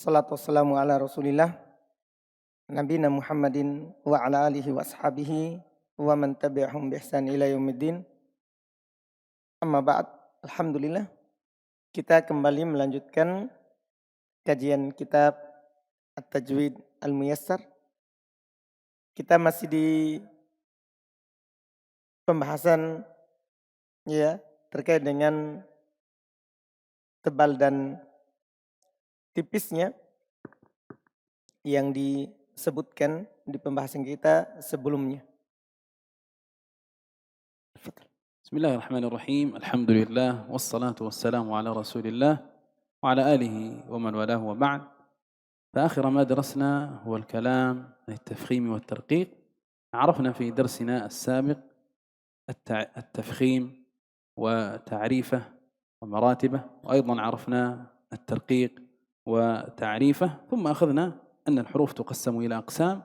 Wassalatu wassalamu ala rasulillah Nabina Muhammadin wa ala alihi wa ashabihi wa man tabi'ahum bi ihsan ila yaumiddin. Amma ba'd, alhamdulillah kita kembali melanjutkan kajian kitab At-Tajwid Al-Muyassar. Kita masih di pembahasan terkait dengan tebal dan tipisnya yang disebutkan di pembahasan kita sebelumnya. Bismillahirrahmanirrahim. Alhamdulillah wassalatu wassalamu ala Rasulillah wa ala alihi wa man walahu wa ba'd. فآخر ما درسنا هو الكلام عن التفخيم والترقيق. عرفنا في درسنا السابق التفخيم وتعريفه ومراتبه، وأيضا عرفنا الترقيق وتعريفه، ثم أخذنا أن الحروف تقسم إلى أقسام.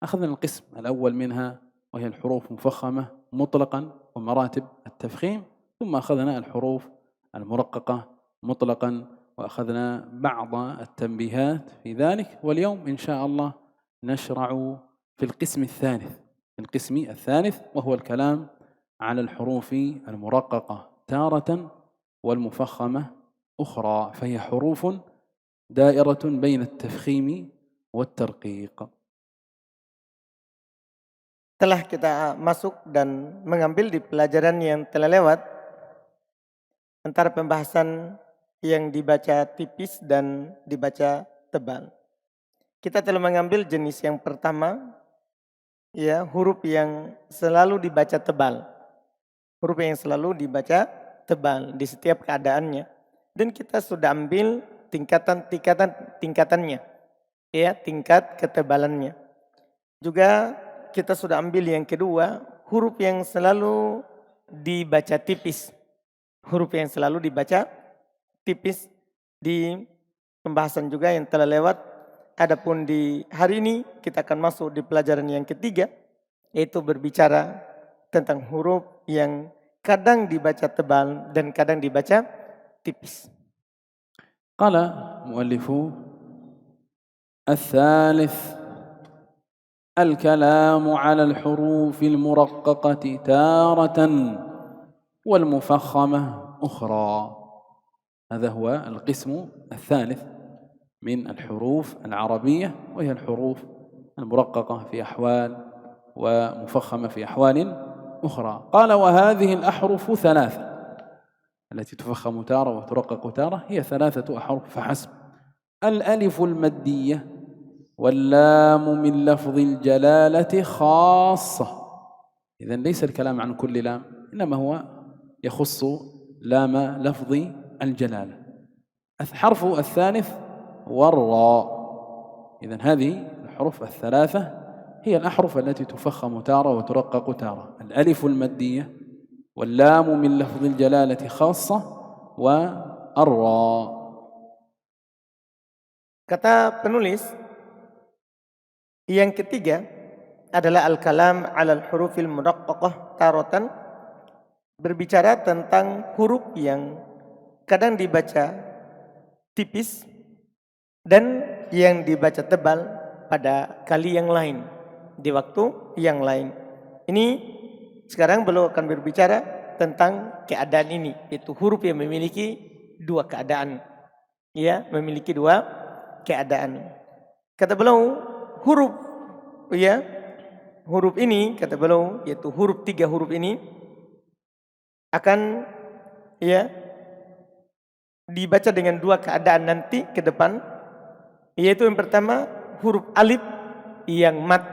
أخذنا القسم الأول منها وهي الحروف مفخمة مطلقا ومراتب التفخيم، ثم أخذنا الحروف المرققة مطلقا وأخذنا بعض التنبيهات في ذلك. واليوم إن شاء الله نشرع في القسم الثالث وهو الكلام على الحروف المرققة تارة والمفخمة أخرى، فهي حروف دائرة بين التفخيم والترقيق. Telah kita masuk dan mengambil di pelajaran yang telah lewat antara pembahasan yang dibaca tipis dan dibaca tebal. Kita telah mengambil jenis yang pertama, huruf yang selalu dibaca tebal. Huruf yang selalu dibaca tebal di setiap keadaannya. Dan kita sudah ambil tingkatannya, tingkat ketebalannya. Juga kita sudah ambil yang kedua, huruf yang selalu dibaca tipis. Huruf yang selalu dibaca tipis di pembahasan juga yang telah lewat. Adapun di hari ini kita akan masuk di pelajaran yang ketiga, yaitu berbicara tentang huruf yang kadang dibaca tebal dan kadang dibaca tipis. Qala muallifu الثالث الكلام على الحروف المرققة تارة والمفخمة أخرى. هذا هو القسم الثالث من الحروف العربية، وهي الحروف المرققة في أحوال ومفخمة في أحوال أخرى. قال وهذه الأحرف ثلاثة، التي تفخم تارة وترقق تارة هي ثلاثة أحرف فحسب: الألف المادية، واللام من لفظ الجلالة خاصة. إذن ليس الكلام عن كل لام، إنما هو يخص لام لفظ الجلالة. الحرف الثالث والراء. إذن هذه الحروف الثلاثة هي الأحرف التي تفخم تارة وترقق تارة: الألف المادية، واللام من لفظ الجلالة خاصة، والراء. Kata penulis yang ketiga adalah al-kalam 'alal hurufil muraqqaqah taratan, berbicara tentang huruf yang kadang dibaca tipis dan yang dibaca tebal pada kali yang lain, di waktu yang lain. Ini sekarang beliau akan berbicara tentang keadaan ini, yaitu huruf yang memiliki dua keadaan. Memiliki dua keadaan. Kata beliau, huruf ini, kata beliau, yaitu tiga huruf ini akan dibaca dengan dua keadaan nanti ke depan, yaitu yang pertama huruf alif yang mat.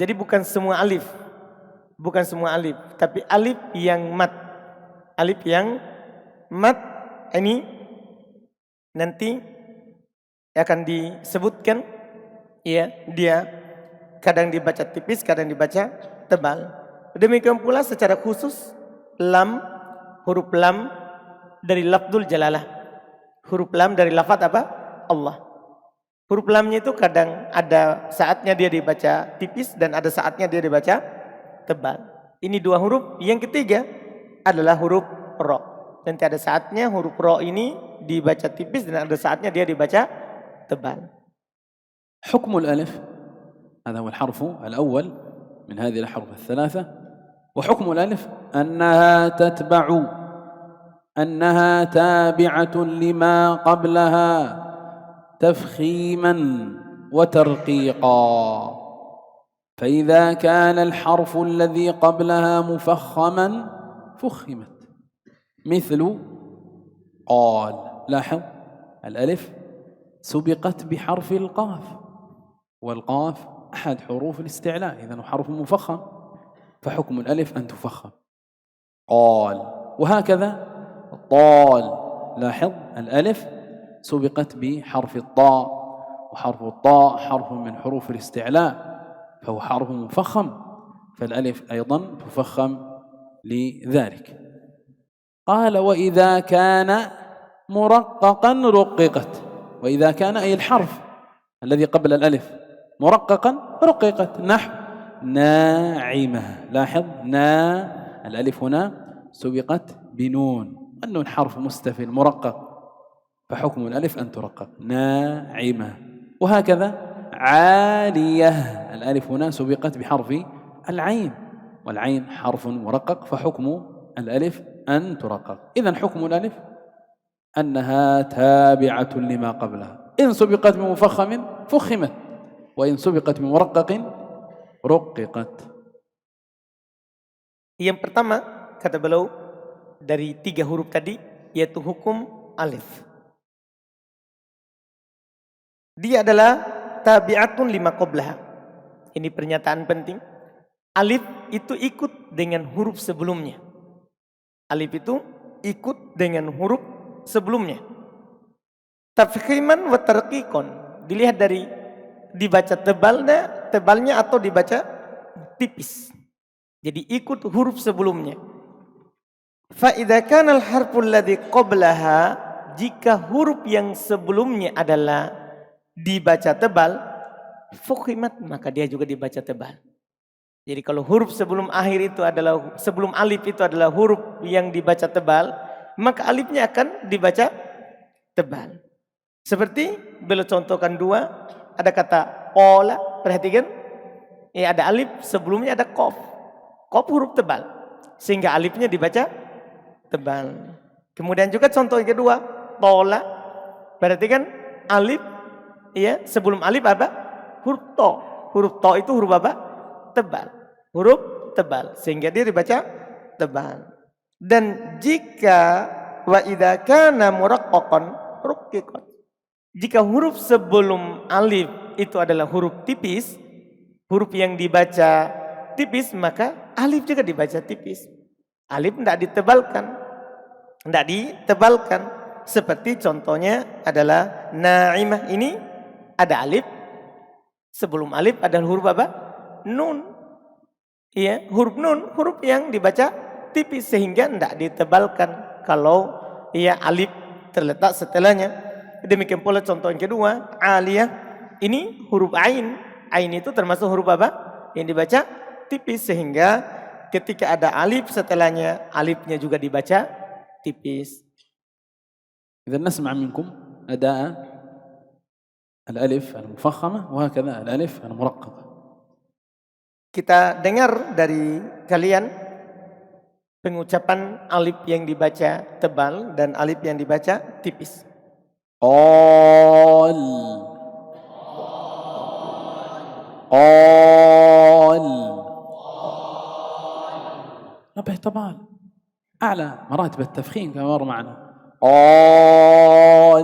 Jadi bukan semua alif, tapi alif yang mat. Alif yang mat ini nanti akan disebutkan, dia kadang dibaca tipis, kadang dibaca tebal. Demikian pula secara khusus huruf lam dari lafdzul jalalah. Huruf lam dari lafaz apa? Allah. Huruf lamnya itu kadang ada saatnya dia dibaca tipis dan ada saatnya dia dibaca tebal. Ini dua huruf. Yang ketiga adalah huruf ro. Nanti ada saatnya huruf ro ini dibaca tipis dan ada saatnya dia dibaca tebal. حكم الألف، هذا هو الحرف الأول من هذه الأحرف الثلاثة. وحكم الألف أنها تابعة لما قبلها تفخيما وترقيقا. فإذا كان الحرف الذي قبلها مفخما فخمت، مثل قال. لاحظ الألف سبقت بحرف القاف، والقاف أحد حروف الاستعلاء، إذن حرف مفخم، فحكم الألف أن تفخم. قال. وهكذا طال. لاحظ الألف سبقت بحرف الطاء، وحرف الطاء حرف من حروف الاستعلاء، فهو حرف مفخم، فالألف أيضا تفخم لذلك. قال وإذا كان مرققا رققت. وإذا كان أي الحرف الذي قبل الألف مرققا رققت، نحو ناعمة. لاحظ الألف هنا سبقت بنون، النون حرف مستفل مرقق، فحكم الألف أن ترقق، ناعمة. وهكذا عالية، الألف هنا سبقت بحرف العين، والعين حرف مرقق، فحكم الألف أن ترقق. إذن حكم الألف أنها تابعة لما قبلها، إن سبقت بمفخم فخمت، وإن سبقت بمرقق رققت. Yang pertama, kata beliau, dari 3 huruf tadi, yaitu hukum alif. Dia adalah tabi'atun lima qablaha. Ini pernyataan penting. Alif itu ikut dengan huruf sebelumnya. Alif itu ikut dengan huruf sebelumnya. Tafkhiman wa tarqiqan. Dilihat dari dibaca tebalnya atau dibaca tipis. Jadi ikut huruf sebelumnya. Fa idza kana al-harful ladzi qablaha, jika huruf yang sebelumnya adalah dibaca tebal, fukhimat, maka dia juga dibaca tebal. Jadi kalau huruf sebelum akhir itu adalah, sebelum alif itu adalah huruf yang dibaca tebal, maka alifnya akan dibaca tebal. Seperti beliau contohkan 2, ada kata qala, perhatikan, ada alif, sebelumnya ada qaf. Qaf huruf tebal, sehingga alifnya dibaca tebal. Kemudian juga contoh yang kedua, tola, perhatikan alif, sebelum alif apa? Huruf to. Huruf to itu huruf apa? Tebal. Huruf tebal, sehingga dia dibaca tebal. Dan jika wa idza kana muraqqaqan ruqiqan, jika huruf sebelum alif itu adalah huruf tipis, huruf yang dibaca tipis, maka alif juga dibaca tipis. Alif tidak ditebalkan. Seperti contohnya adalah na'imah, ini ada alif, sebelum alif adalah huruf apa? Nun. Huruf nun, huruf yang dibaca tipis, sehingga tidak ditebalkan kalau alif terletak setelahnya. Demikian pula contoh yang kedua, aliyah, ini huruf ain. Ain itu termasuk huruf apa? Yang dibaca tipis, sehingga ketika ada alif setelahnya, alifnya juga dibaca tipis. إذا نسمع منكم أداء الألف المفخمة وهكذا الألف المرققة. Kita dengar dari kalian pengucapan alif yang dibaca tebal dan alif yang dibaca tipis. قال نبه طبعا أعلى مراتب التفخيم كما مر معنا. طال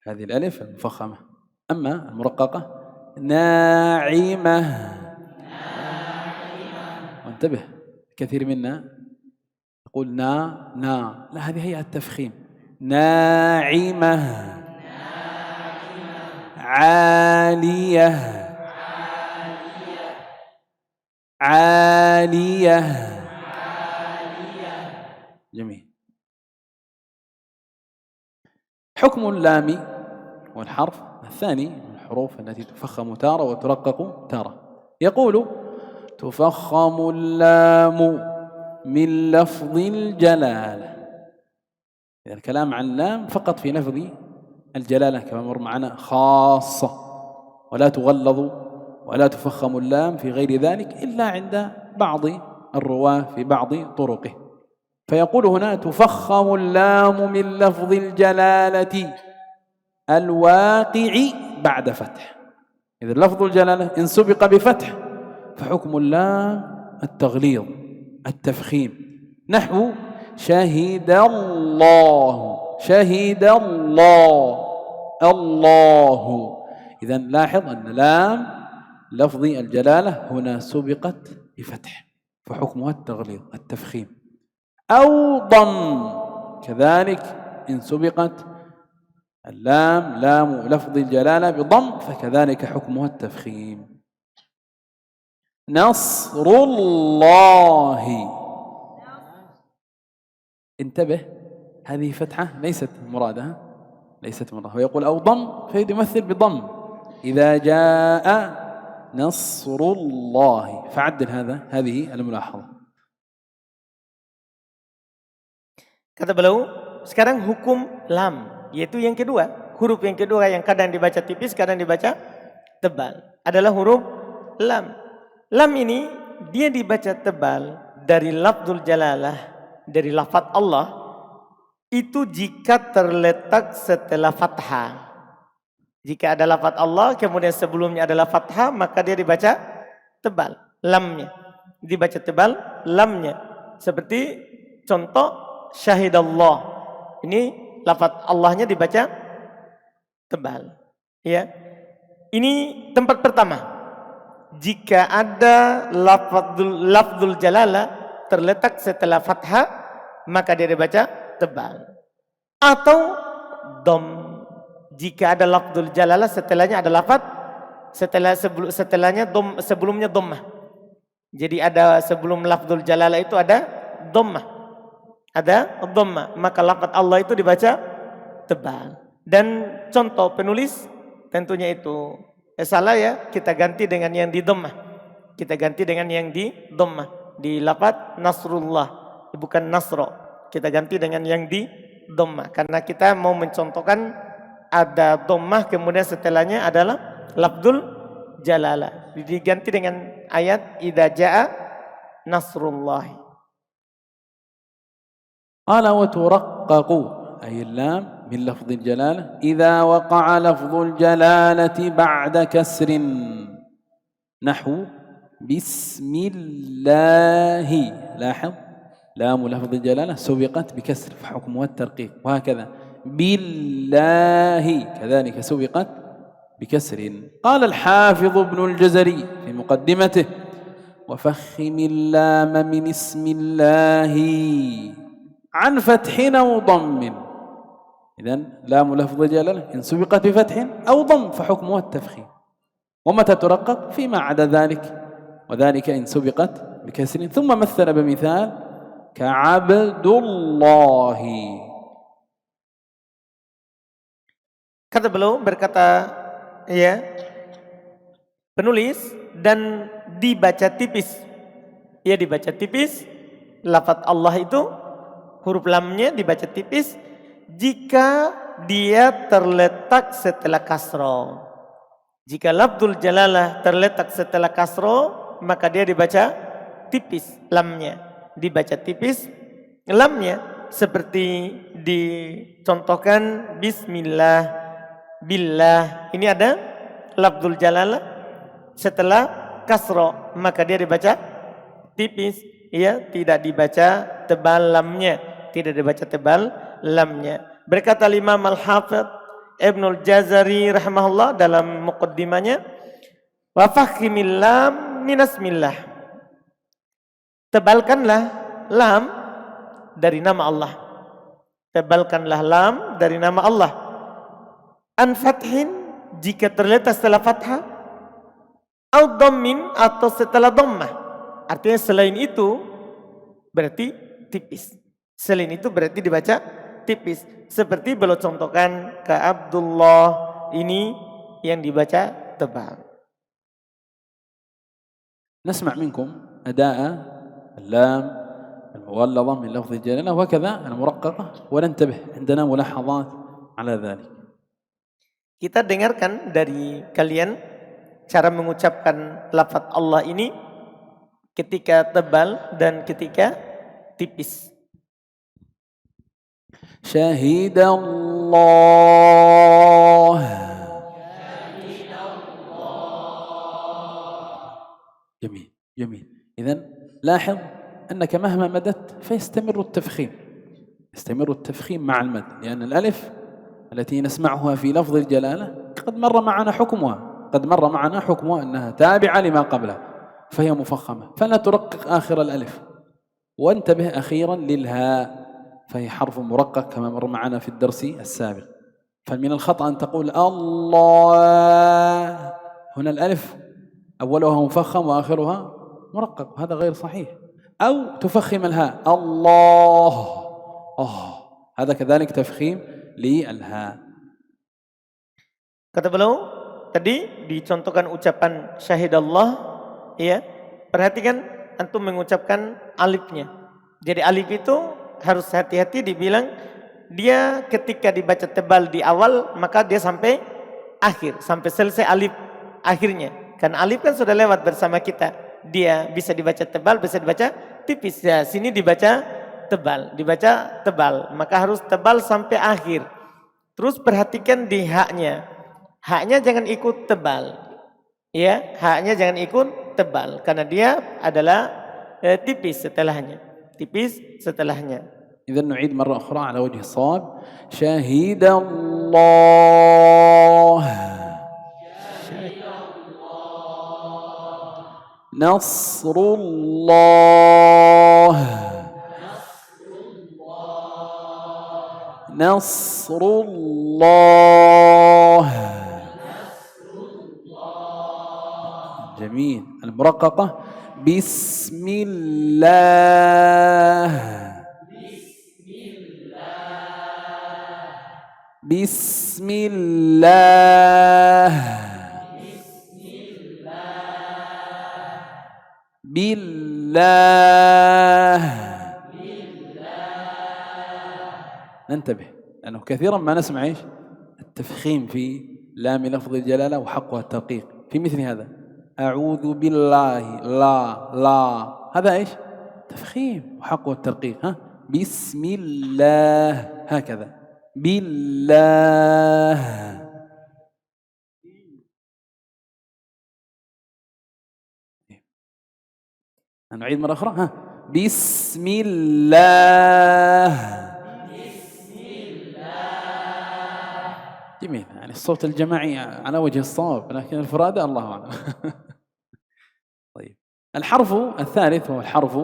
هذه الألف المفخمة. أما المرققة ناعمة. وانتبه، كثير منا يقول نا، لا، هذه هي التفخيم. ناعمة عالية جميل. حكم اللام والحرف الثاني من الحروف التي تفخم تارة وترقق تارة. يقول تفخم اللام من لفظ الجلالة. إذا الكلام عن لام فقط في لفظ الجلالة كما مر معنا خاصة، ولا تغلظ ولا تفخم اللام في غير ذلك إلا عند بعض الرواة في بعض طرقه. فيقول هنا تفخم اللام من لفظ الجلالة الواقع بعد فتح. إذا لفظ الجلالة إن سبق بفتح فحكم اللام التغليظ التفخيم، نحو شهد الله، شهد الله، الله. إذا لاحظ أن لام لفظ الجلالة هنا سبقت بفتح فحكمها التغليظ التفخيم. أو ضم كذلك إن سبقت اللام لام لفظ الجلالة بضم فكذلك حكمها التفخيم. نصر الله، انتبه هذه فتحة ليست مرادها، ليست مرادها. ويقول أو ضم فيمثل بضم إذا جاء نصر الله، فعدل هذه الملاحظة. Kata beliau, sekarang hukum lam, yaitu yang kedua, huruf yang kedua yang kadang dibaca tipis, kadang dibaca tebal, adalah huruf lam. Lam ini dia dibaca tebal dari lafzul jalalah, dari lafaz Allah, itu jika terletak setelah fathah. Jika ada lafaz Allah, kemudian sebelumnya adalah fathah, maka dia dibaca tebal, lamnya. Dibaca tebal, lamnya. Seperti contoh, syahidallah. Ini lafaz Allahnya dibaca tebal. Ya. Ini tempat pertama. Jika ada lafzul jalalah terletak setelah fathah, maka dia dibaca tebal. Atau dom. Jika ada lafzul jalalah setelahnya ada lafaz, setelahnya dom, sebelumnya dhammah. Jadi ada sebelum lafzul jalalah itu ada dhammah. Ada dhammah, maka lafaz Allah itu dibaca tebal. Dan contoh penulis tentunya itu salah ya, kita ganti dengan yang di dhammah. Kita ganti dengan yang di dhammah. Di lafaz Nasrullah, bukan Nasro. Kita ganti dengan yang di dhammah karena kita mau mencontohkan ada dhammah kemudian setelahnya adalah lafzul jalalah. Diganti dengan ayat idza jaa nasrullah. قال وترقق أي اللام من لفظ الجلالة إذا وقع لفظ الجلالة بعد كسر، نحو بسم الله. لاحظ لام لفظ الجلالة سبقت بكسر فحكمها الترقيق، وهكذا بالله كذلك سبقت بكسر. قال الحافظ ابن الجزري في مقدمته وفخم اللام من اسم الله عن فتح أو ضم. إذن لام لفظ الجلالة إن سبقت بفتح أو ضم فحكمها التفخيم. ومتى ترقق؟ فيما عدا ذلك، وذلك إن سبقت بكسر. ثم مثل بمثال كعبد الله. Kata beliau berkata ya penulis dan dibaca tipis. Ya dibaca tipis lafaz Allah itu huruf lamnya dibaca tipis jika dia terletak setelah kasro. Jika lafzul jalalah terletak setelah kasro, maka dia dibaca tipis lamnya. Dibaca tipis lamnya seperti dicontohkan bismillah, billah. Ini ada lafzul jalalah setelah kasro, maka dia dibaca tipis. Ya, tidak dibaca tebal lamnya, tidak dibaca tebal lamnya. Berkata Imam Al-Hafidz Ibnul Jazari rahimahullah dalam muqaddimahnya, wa fakhimil lam min asmillah. Tebalkanlah lam dari nama Allah. Tebalkanlah lam dari nama Allah. An fathin jika terletak setelah fathah, au dhammin atau setelah dhammah. Artinya selain itu berarti tipis. Selain itu berarti dibaca tipis. Seperti beliau contohkan ke Abdullah ini yang dibaca tebal. نسمع منكم أداء اللام المغلظة من لفظ الجلالة وكذا المرققة. وننتبه عندنا ملاحظات على ذلك. Kita dengarkan dari kalian cara mengucapkan lafaz Allah ini ketika tebal dan ketika tipis. Syahidallah. جميل جميل. إذن لاحظ أنك مهما مددت فيستمر التفخيم، يستمر التفخيم مع المد، لأن الألف التي نسمعها في لفظ الجلالة قد مر معنا حكمها أنها تابعة لما قبلها فهي مفخمة، فلا ترقق آخر الألف. وانتبه أخيرا للهاء، فهي حرف مرقق كما مر معنا في الدرس السابق. فمن الخطأ أن تقول الله، هنا الألف أولها مفخم وآخرها مرقق، هذا غير صحيح. أو تفخم الهاء الله، هذا كذلك تفخيم للهاء. Kata beliau tadi dicontohkan ucapan syahidallah, ya. Perhatikan antum mengucapkan alifnya. Jadi alif itu harus hati-hati dibilang dia ketika dibaca tebal di awal maka dia sampai akhir, sampai selesai alif akhirnya. Karena alif kan sudah lewat bersama kita. Dia bisa dibaca tebal, bisa dibaca tipis. Ya, sini dibaca tebal. Maka harus tebal sampai akhir. Terus perhatikan di haknya. Haknya jangan ikut tebal. Ya, haknya jangan ikut tebal karena dia adalah tipis setelahnya. إذا نعيد مرة أخرى على وجه الصواب. شهد الله، نصر الله، نصر الله. جميل. المرققة بسم الله، بسم الله، بالله. ننتبه لأنه كثيرا ما نسمع إيش التفخيم في لام لفظ الجلالة وحقها الترقيق في مثل هذا. أعوذ بالله، لا هذا إيش تفخيم وحقه الترقيق. بسم الله هكذا، بالله. نعيد مرة أخرى. بسم الله. جميل. يعني الصوت الجماعي على وجه الصواب، لكن الفرادة الله أعلم. طيب، الحرف الثالث هو الحرف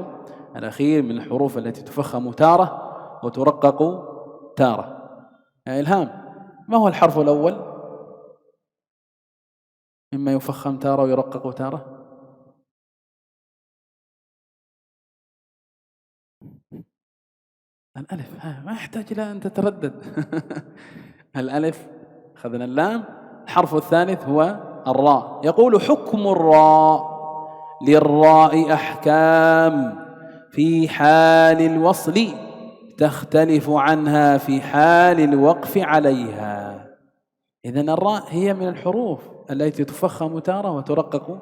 الأخير من الحروف التي تفخم تارة وترقق تارة. إلهام، ما هو الحرف الأول مما يفخم تارة ويرقق تارة؟ الألف. ما يحتاج إلى أن تتردد. الألف، أخذنا اللام. الحرف الثالث هو الراء. يقول حكم الراء: للراء أحكام في حال الوصل تختلف عنها في حال الوقف عليها. إذن الراء هي من الحروف التي تفخم تارة وترقق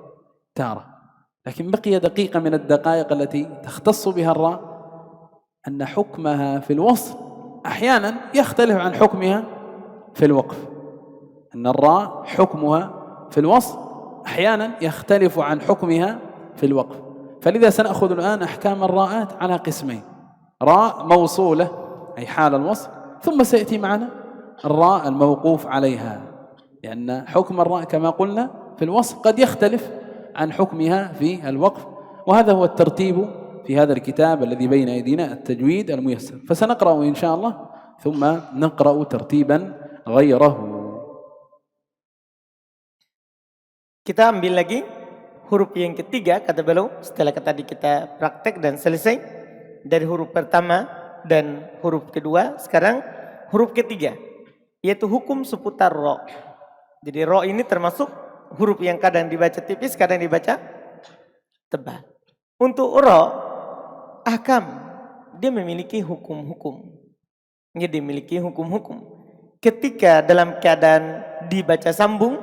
تارة، لكن بقي دقيقة من الدقائق التي تختص بها الراء، أن حكمها في الوصل أحيانا يختلف عن حكمها في الوقف. أن الراء حكمها في الوصل أحيانا يختلف عن حكمها في الوقف. فلذا سنأخذ الآن أحكام الراءات على قسمين: راء موصولة أي حال الوصل، ثم سيأتي معنا الراء الموقوف عليها، لأن حكم الراء كما قلنا في الوصل قد يختلف عن حكمها في الوقف. وهذا هو الترتيب في هذا الكتاب الذي بين أيدينا، التجويد الميسر. فسنقرأ إن شاء الله ثم نقرأ ترتيبا غيره. Kita ambil lagi huruf yang ketiga, kata beliau, setelah tadi kita praktek dan selesai dari huruf pertama dan huruf kedua. Sekarang huruf ketiga, yaitu hukum seputar ro. Jadi ro ini termasuk huruf yang kadang dibaca tipis, kadang dibaca tebal. Untuk ro, ahkam dia memiliki hukum-hukum. Dia memiliki hukum-hukum. Ketika dalam keadaan dibaca sambung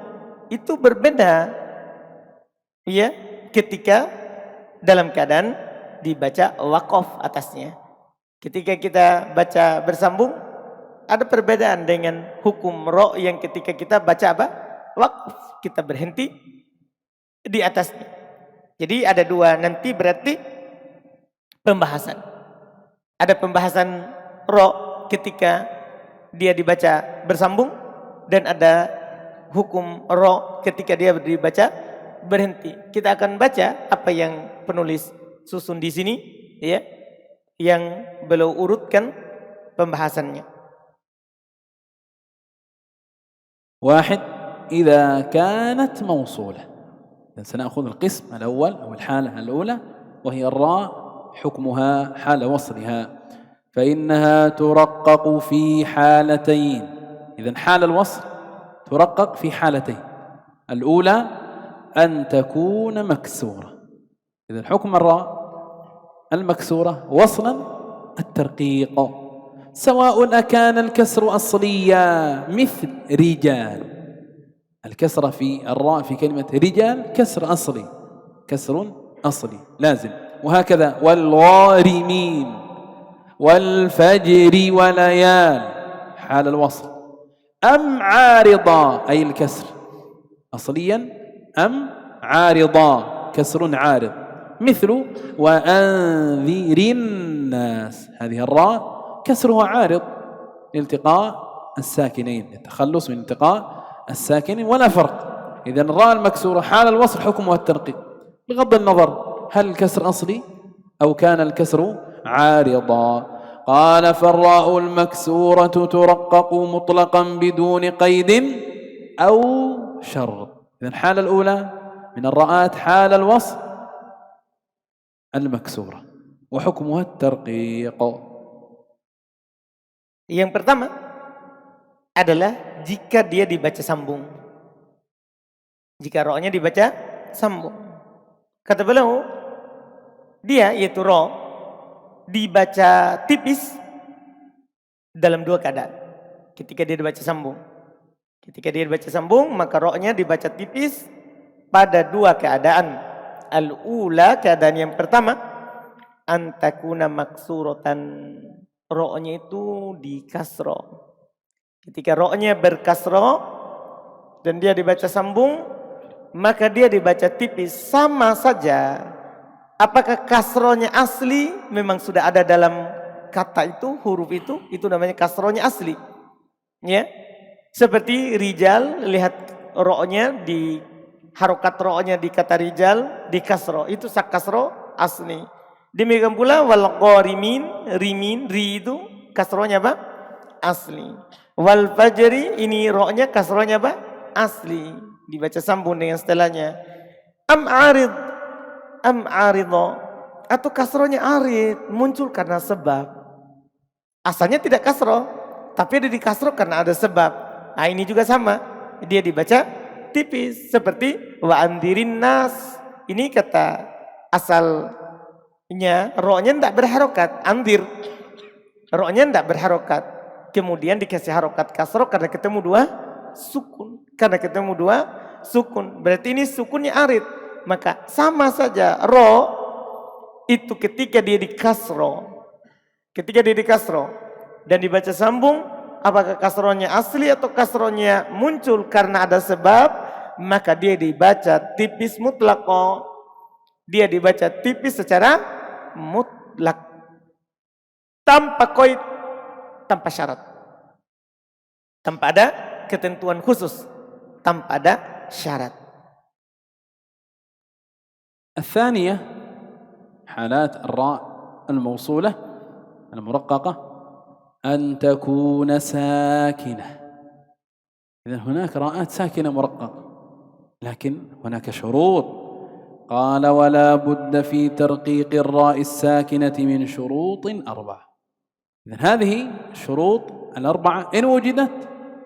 itu berbeda, ya, ketika dalam keadaan dibaca waqaf atasnya. Ketika kita baca bersambung, ada perbedaan dengan hukum ro yang ketika kita baca apa? Waqaf, kita berhenti di atasnya. Jadi ada dua nanti berarti pembahasan. Ada pembahasan ro ketika dia dibaca bersambung dan ada hukum ro ketika dia dibaca berhenti. Kita akan baca apa yang penulis susun di sini, ya, yang beliau urutkan pembahasannya. واحد إذا كانت موصولة، سنأخذ القسم الأول أو الحالة الأولى وهي الراء، حكمها حال وصلها، فإنها ترقق في حالتين. إذن حال الوصل ترقق في حالتين، الأولى أن تكون مكسورة. إذن حكم الراء المكسورة وصلا الترقيق، سواء أكان الكسر أصليا مثل رجال. الكسرة في الراء في كلمة رجال كسر أصلي، كسر أصلي لازم. وهكذا والغارمين والفجر وليال حال الوصل. أم عارضا أي الكسر أصليا، أم عارضا كسر عارض، مثل وأنذر الناس، هذه الراء كسرها عارض لالتقاء الساكنين، التخلص من التقاء الساكنين ولا فرق. إذن الراء المكسورة حال الوصل حكمها الترقيق بغض النظر هل الكسر أصلي أو كان الكسر عارضا. قال فالراء المكسورة ترقق مطلقا بدون قيد أو شرط. إذن الحالة الأولى من الراءات حال الوصل المكسورة وحكمها الترقيق. Yang pertama adalah jika dia dibaca sambung. Jika ro-nya dibaca sambung. Kata beliau, dia yaitu ro dibaca tipis dalam dua keadaan. Ketika dia dibaca sambung. Ketika dia dibaca sambung, maka ro-nya dibaca tipis pada dua keadaan. Al-ula, keadaan yang pertama, antakuna maksuratan, ro-nya itu di kasro. Ketika ro-nya berkasro dan dia dibaca sambung, maka dia dibaca tipis. Sama saja, apakah kasronya asli memang sudah ada dalam kata itu, huruf itu namanya kasronya asli. Ya, seperti rijal, lihat ro-nya di harokat ro-nya di kata rijal di kasro, itu sak kasro asli. Demikian pula wal qarimin, rimin, ri itu kasronya apa? Asli. Wal fajri, ini ro-nya kasronya apa? Asli. Dibaca sambung dengan setelahnya. Am arid, am arido, atau kasronya arid, muncul karena sebab. Asalnya tidak kasro, tapi ada di kasro karena ada sebab. Nah ini juga sama, dia dibaca tipis seperti wa andirin nas. Ini kata asalnya ro-nya tidak berharokat, andir. Ro-nya tidak berharokat. Kemudian dikasih harokat kasro karena ketemu dua sukun. Karena ketemu dua sukun. Berarti ini sukunnya arid. Maka sama saja ro itu ketika dia di kasro. Ketika dia di kasro dan dibaca sambung, apakah kasronya asli atau kasronya muncul karena ada sebab, maka dia dibaca tipis mutlaqo. Dia dibaca tipis secara mutlak. Tanpa koid, tanpa syarat. Tanpa ada ketentuan khusus. Tanpa ada syarat. الثانية حالات الراء الموصولة المرققة أن تكون ساكنة. إذن هناك راءات ساكنة مرققة، لكن هناك شروط. قال ولا بد في ترقيق الراء الساكنة من شروط أربعة. إذن هذه الشروط الأربعة إن وجدت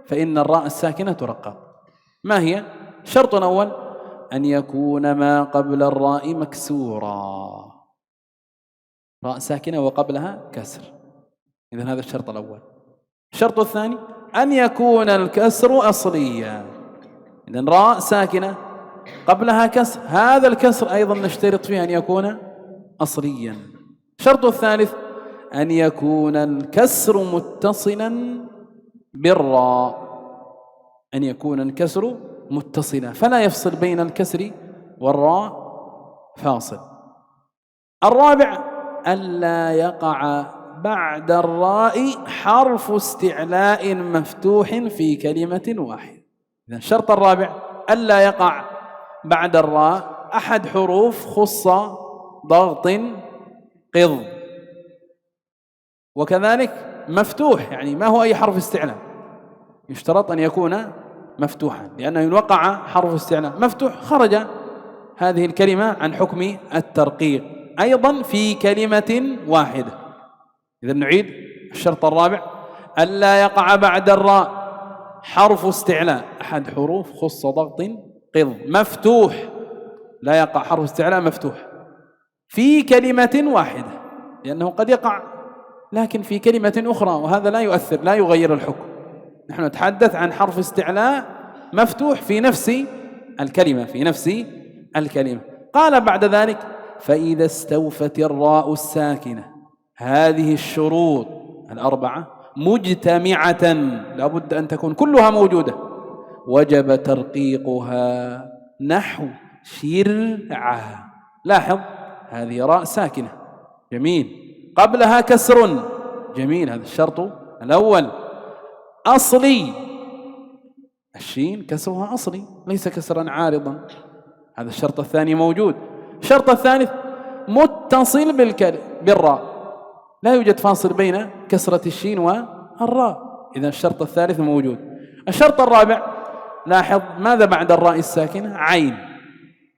فإن الراء الساكنة ترقق. ما هي؟ شرط أول أن يكون ما قبل الراء مكسورا. راء ساكنة وقبلها كسر. إذن هذا الشرط الأول. الشرط الثاني أن يكون الكسر أصليا. إذن راء ساكنة قبلها كسر، هذا الكسر أيضا نشترط فيه أن يكون أصليا. الشرط الثالث أن يكون الكسر متصلا بالراء، أن يكون الكسر متصلا فلا يفصل بين الكسر والراء فاصل. الرابع ألا يقع بعد الراء حرف استعلاء مفتوح في كلمة واحدة. إذن الشرط الرابع ألا يقع بعد الراء أحد حروف خص ضغط قض، وكذلك مفتوح، يعني ما هو أي حرف استعلاء، يشترط أن يكون مفتوحا، لأنه إن وقع حرف استعلاء مفتوح خرج هذه الكلمة عن حكم الترقيق أيضا في كلمة واحدة. إذا نعيد الشرط الرابع ألا يقع بعد الراء حرف استعلاء أحد حروف خص ضغط قض مفتوح، لا يقع حرف استعلاء مفتوح في كلمة واحدة، لأنه قد يقع لكن في كلمة أخرى وهذا لا يؤثر، لا يغير الحكم. نحن نتحدث عن حرف استعلاء مفتوح في نفس الكلمة، في نفس الكلمة. قال بعد ذلك فإذا استوفت الراء الساكنة هذه الشروط الأربعة مجتمعة، لا بد أن تكون كلها موجودة، وجب ترقيقها نحو شرعة. لاحظ هذه راء ساكنة، جميل، قبلها كسر، جميل، هذا الشرط الأول. أصلي، الشين كسرها أصلي ليس كسرا عارضا، هذا الشرط الثاني موجود. الشرط الثالث متصل بالراء، لا يوجد فاصل بين كسرة الشين والراء، إذا الشرط الثالث موجود. الشرط الرابع لاحظ ماذا بعد الراء الساكنة؟ عين،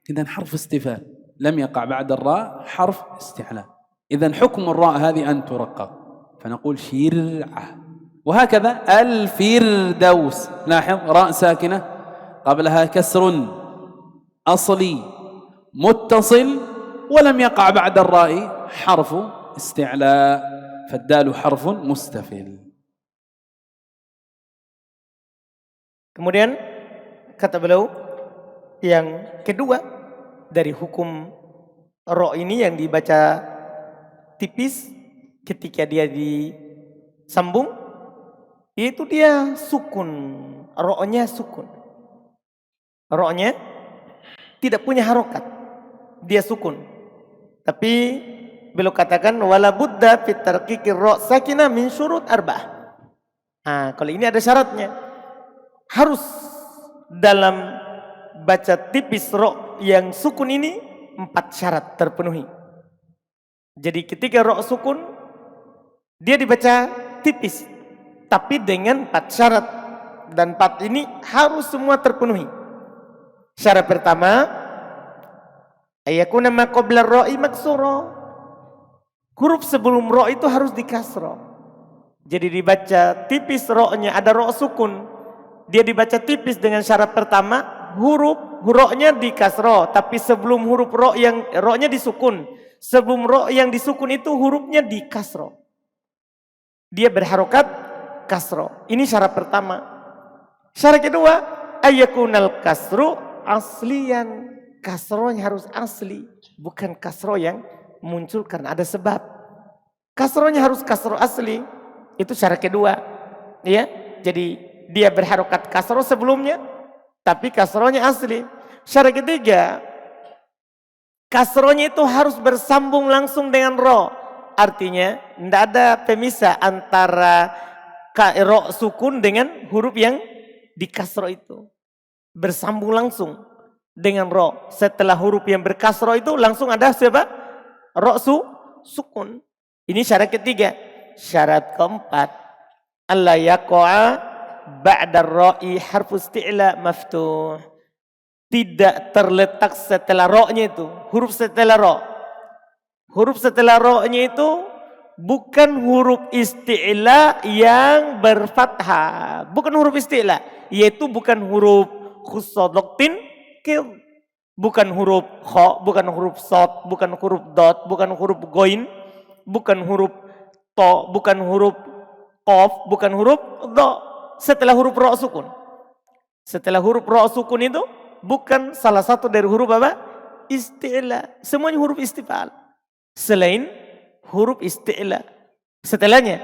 إذا حرف استفهام، لم يقع بعد الراء حرف استعلاء، إذا حكم الراء هذه أن ترقق فنقول شرعة. وهكذا الفردوس، لاحظ راء ساكنة قبلها كسر أصلي متصل ولم يقع بعد الراء حرف استعلاء، فالدال حرف مستفل. Kemudian kata beliau yang kedua dari hukum ro ini yang dibaca tipis ketika dia disambung, yaitu dia sukun, ro-nya sukun. Ro-nya tidak punya harokat, dia sukun. Tapi beliau katakan wala budda fit tarqiqir ro sakinah min syurut arba'ah. Nah, kalau ini ada syaratnya. Harus dalam baca tipis ro yang sukun ini 4 syarat terpenuhi. Jadi ketika ro sukun dia dibaca tipis tapi dengan 4 syarat, dan 4 ini harus semua terpenuhi. Syarat pertama ayakuna ma qabla ar-ra'i maksura. Huruf sebelum ro itu harus dikasro. Jadi dibaca tipis ro-nya ada ro sukun. Dia dibaca tipis dengan syarat pertama, huruf ro-nya dikasro, tapi sebelum huruf ro-nya disukun. Sebelum ro yang disukun itu hurufnya dikasro. Dia berharokat kasro. Ini syarat pertama. Syarat kedua, ayakunal kasru asliyan. Kasronya harus asli, bukan kasro yang muncul karena ada sebab. Kasronya harus kasro asli. Itu syarat kedua. Ya, jadi dia berharokat kasro sebelumnya, tapi kasronya asli. Syarat ketiga, kasronya itu harus bersambung langsung dengan ro. Artinya tidak ada pemisah antara ro sukun dengan huruf yang di kasro itu. Bersambung langsung dengan ro. Setelah huruf yang berkasro itu langsung ada siapa? Ro sukun. Ini syarat ketiga. Syarat keempat, alla yaqa'a ba'da ar-ra'i harfu isti'la maftuh. Tidak terletak setelah ro-nya itu, huruf setelah ro. Huruf setelah ro-nya itu bukan huruf isti'la yang berfathah, bukan huruf isti'la, yaitu bukan huruf khusodoktin, bukan huruf kho, bukan huruf sod, bukan huruf dot, bukan huruf goin, bukan huruf to, bukan huruf qaf, bukan huruf do. Setelah huruf ro sukun. Setelah huruf ro sukun itu bukan salah satu dari huruf apa? Isti'la. Semuanya huruf istifal. Selain huruf isti'la. Setelahnya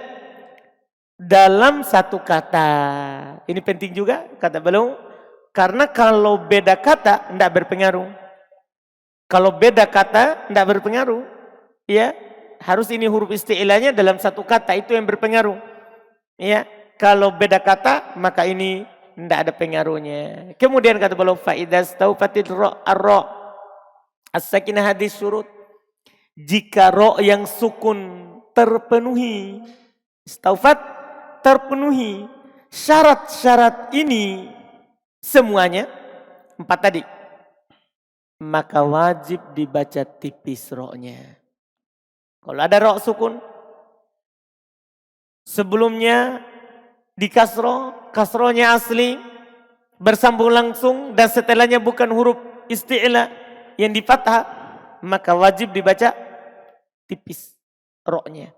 dalam satu kata. Ini penting juga kata beliau. Karena kalau beda kata tidak berpengaruh. Kalau beda kata tidak berpengaruh. Ya, harus ini huruf isti'lanya dalam satu kata itu yang berpengaruh. Ya, kalau beda kata maka ini tidak ada pengaruhnya. Kemudian kata beliau faidah taufatil ro ar-ro as-sakinah hadis syurut. Jika ro yang sukun terpenuhi, istaufat terpenuhi syarat-syarat ini semuanya 4 tadi, maka wajib dibaca tipis ro-nya. Kalau ada ro sukun sebelumnya di kasro, kasronya asli bersambung langsung dan setelahnya bukan huruf isti'la yang di fathah, maka wajib dibaca tipis ro-nya.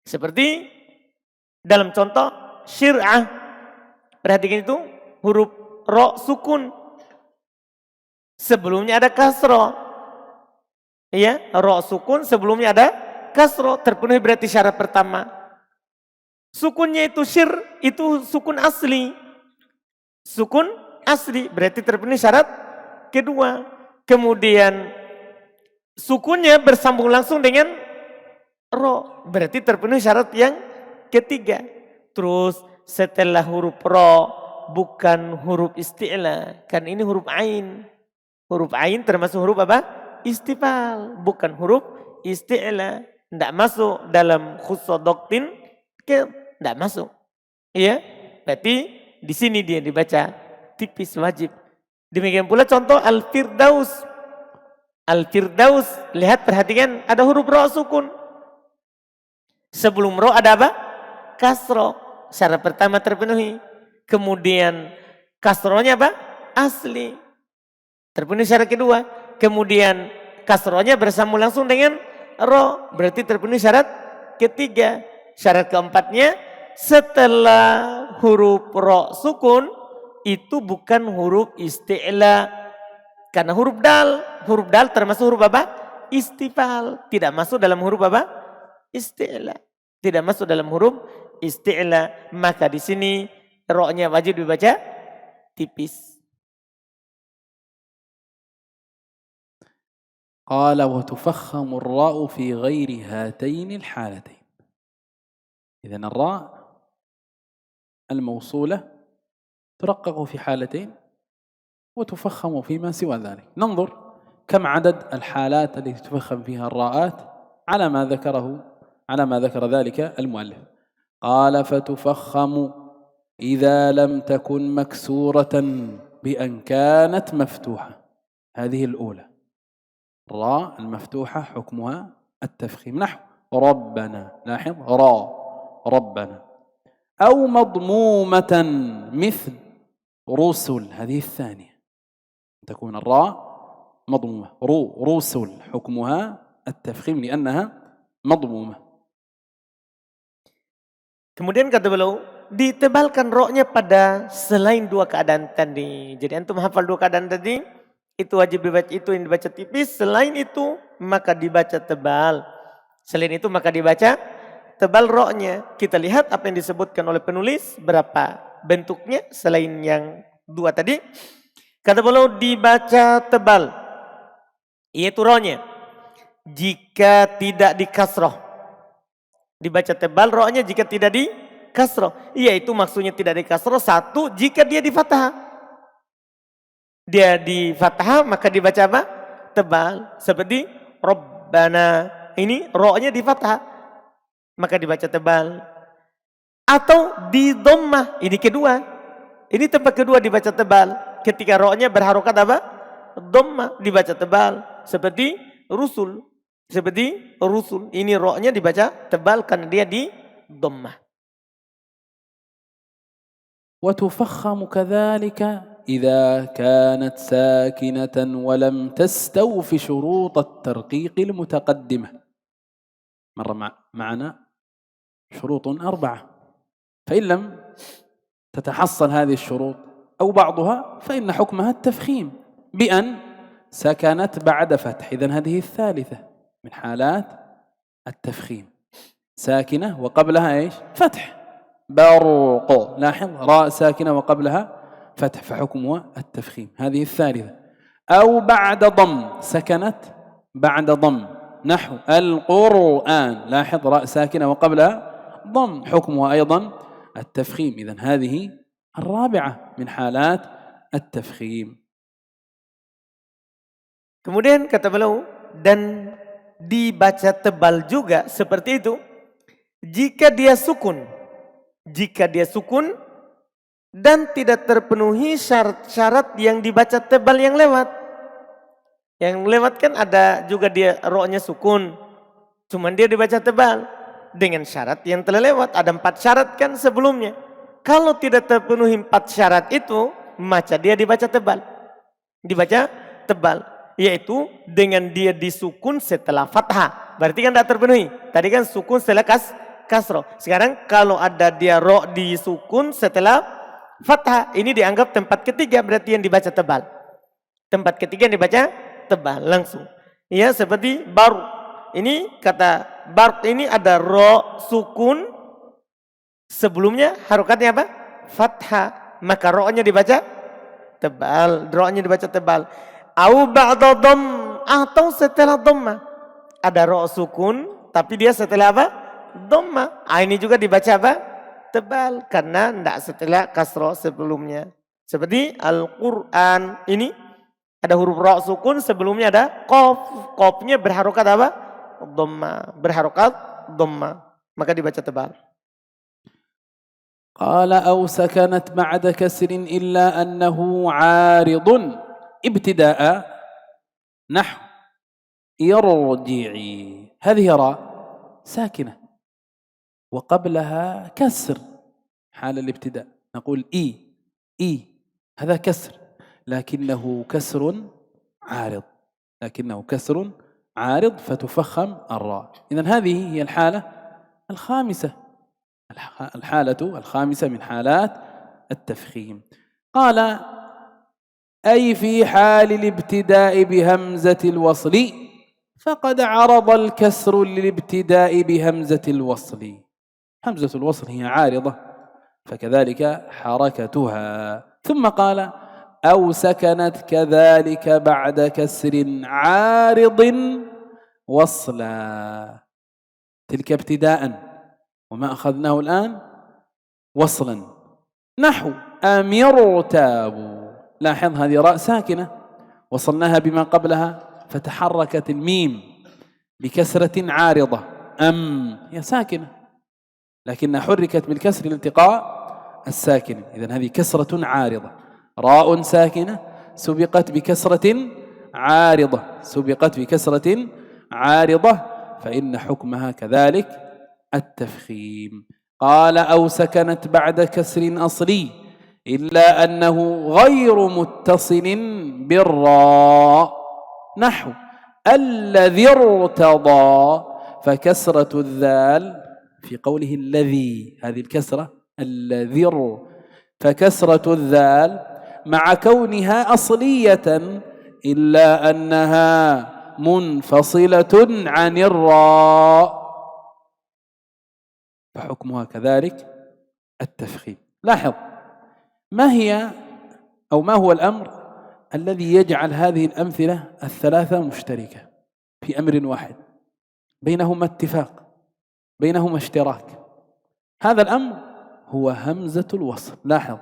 Seperti dalam contoh syir'ah, perhatikan itu huruf ro sukun sebelumnya ada kasro, ya, ro sukun sebelumnya ada kasro, terpenuhi berarti syarat pertama. Sukunnya itu itu sukun asli. Sukun asli berarti terpenuhi syarat kedua. Kemudian sukunnya bersambung langsung dengan ro, berarti terpenuhi syarat yang ketiga. Terus setelah huruf ro bukan huruf isti'la, kan ini huruf ain. Huruf ain termasuk huruf apa? Istifal, bukan huruf isti'la. Tidak masuk dalam khusodoktin, tidak masuk. Iya, berarti di sini dia dibaca tipis wajib. Demikian pula contoh al-firdaus. Al-firdaus, lihat perhatikan ada huruf ro sukun. Sebelum ro ada apa? Kasro. Syarat pertama terpenuhi. Kemudian kasronya apa? Asli. Terpenuhi syarat kedua. Kemudian kasronya bersambung langsung dengan ro. Berarti terpenuhi syarat ketiga. Syarat keempatnya setelah huruf ro sukun itu bukan huruf isti'la. Karena huruf dal termasuk huruf apa? Istifal. Tidak masuk dalam huruf apa? Isti'la. Tidak masuk dalam huruf isti'la. Maka di sini ro-nya wajib dibaca tipis. قال وتفخم الراء في غير هاتين الحالتين. إذن الراء الموصولة ترقق في حالتين وتفخم فيما سوى ذلك. ننظر كم عدد الحالات التي تفخم فيها الراءات على ما ذكر ذلك المؤلف. قال فتفخم إذا لم تكن مكسورة بأن كانت مفتوحة. هذه الأولى. الراء المفتوحة حكمها التفخيم نحو ربنا. لاحظ را ربنا. أو مضمومة مثل رسل. هذه الثانية تكون الراء مضمومة. رسل حكمها التفخيم لأنها مضمومة. Kemudian kata beliau ditebalkan ro-nya pada selain 2 keadaan tadi. Jadi antum hafal 2 keadaan tadi, itu wajib dibaca, itu yang dibaca tipis. Selain itu maka dibaca tebal. Selain itu maka dibaca tebal ro-nya. Kita lihat apa yang disebutkan oleh penulis, berapa bentuknya selain yang 2 tadi. Kata beliau dibaca tebal, yaitu ro-nya jika tidak di kasroh. Dibaca tebal ro-nya jika tidak di kasroh. Yaitu maksudnya tidak di kasroh. 1, jika dia di fathah. Dia di fathah maka dibaca apa? Tebal. Seperti Rabbana. Ini ro-nya di fathah. Maka dibaca tebal. Atau di dhammah. Ini kedua. Ini tempat kedua dibaca tebal. Ketika ro-nya berharokat apa? Dhammah. Dibaca tebal. Seperti rusul. Seperti rusul. Ini ro-nya dibaca tebal karena dia di dhammah. وتفخم كذلك إذا كانت ساكنة ولم تستوف شروط الترقيق المتقدمة. مر معنا شروط 4، فإن لم تتحصل هذه الشروط أو بعضها فإن حكمها التفخيم بأن سكنت بعد فتح. إذن هذه الثالثة من حالات التفخيم، ساكنة وقبلها إيش؟ فتح. برق، لاحظ راء ساكنة وقبلها فتح فحكمها التفخيم، هذه الثالثة. أو بعد ضم، سكنت بعد ضم، نحو القرآن، لاحظ راء ساكنة وقبلها ضم، حكمها أيضا التفخيم. إذن هذه الرابعة من حالات التفخيم. Kemudian kata beliau, dan dibaca tebal juga seperti itu jika dia sukun. Jika dia sukun dan tidak terpenuhi syarat-syarat yang dibaca tebal yang lewat. Yang lewat kan ada juga dia ro-nya sukun. Cuman dia dibaca tebal dengan syarat yang telah lewat. Ada 4 syarat kan sebelumnya. Kalau tidak terpenuhi 4 syarat itu, maka dia dibaca tebal. Dibaca tebal. Yaitu dengan dia disukun setelah fathah. Berarti kan tidak terpenuhi. Tadi kan sukun setelah kasroh. Sekarang kalau ada dia ro disukun setelah fathah. Ini dianggap tempat ketiga berarti yang dibaca tebal. Tempat ketiga yang dibaca tebal langsung. Ya seperti baru. Ini kata bar ini ada ro sukun. Sebelumnya harokatnya apa? Fathah. Maka ro-nya dibaca tebal. Ro-nya dibaca tebal. Au ba'da dhamm, atau setelah dhamma. Ada ro sukun tapi dia setelah apa? Dhamma. Ini juga dibaca apa? Tebal karena tidak setelah kasroh sebelumnya. Seperti Al-Qur'an ini ada huruf ro sukun sebelumnya ada qaf. Qafnya berharokat apa? Dhamma. Berharokat dhamma. Maka dibaca tebal. قال أو سكنت بعد كسر إلا أنه عارض ابتداء، نحو ارجعي، هذه راء ساكنة وقبلها كسر حال الابتداء، نقول إي هذا كسر لكنه كسر عارض، لكنه كسر عارض فتفخم الراء. إذن هذه هي الحالة الخامسة، الحالة الخامسة من حالات التفخيم. قال أي في حال الابتداء بهمزة الوصل فقد عرض الكسر للابتداء بهمزة الوصل. همزة الوصل هي عارضة فكذلك حركتها. ثم قال أو سكنت كذلك بعد كسر عارض وصلا، تلك ابتداء وما أخذناه الآن وصلا، نحو أمر تابوا، لاحظ هذه راء ساكنة وصلناها بما قبلها فتحركت الميم بكسرة عارضة، هي ساكنة لكنها حركت بالكسر لالتقاء الساكن. إذن هذه كسرة عارضة، راء ساكنة سبقت بكسرة عارضة، سبقت بكسرة عارضة، فإن حكمها كذلك التفخيم. قال أو سكنت بعد كسر أصلي إلا أنه غير متصل بالراء، نحو الذي ارتضى، فكسرة الذال في قوله الذي، هذه الكسرة الذي، فكسرة الذال مع كونها أصلية إلا أنها منفصلة عن الراء، فحكمها كذلك التفخيم. لاحظ ما هي أو ما هو الأمر الذي يجعل هذه الأمثلة الثلاثة مشتركة في أمر واحد، بينهما اتفاق، بينهما اشتراك. هذا الأمر هو همزة الوصل. لاحظ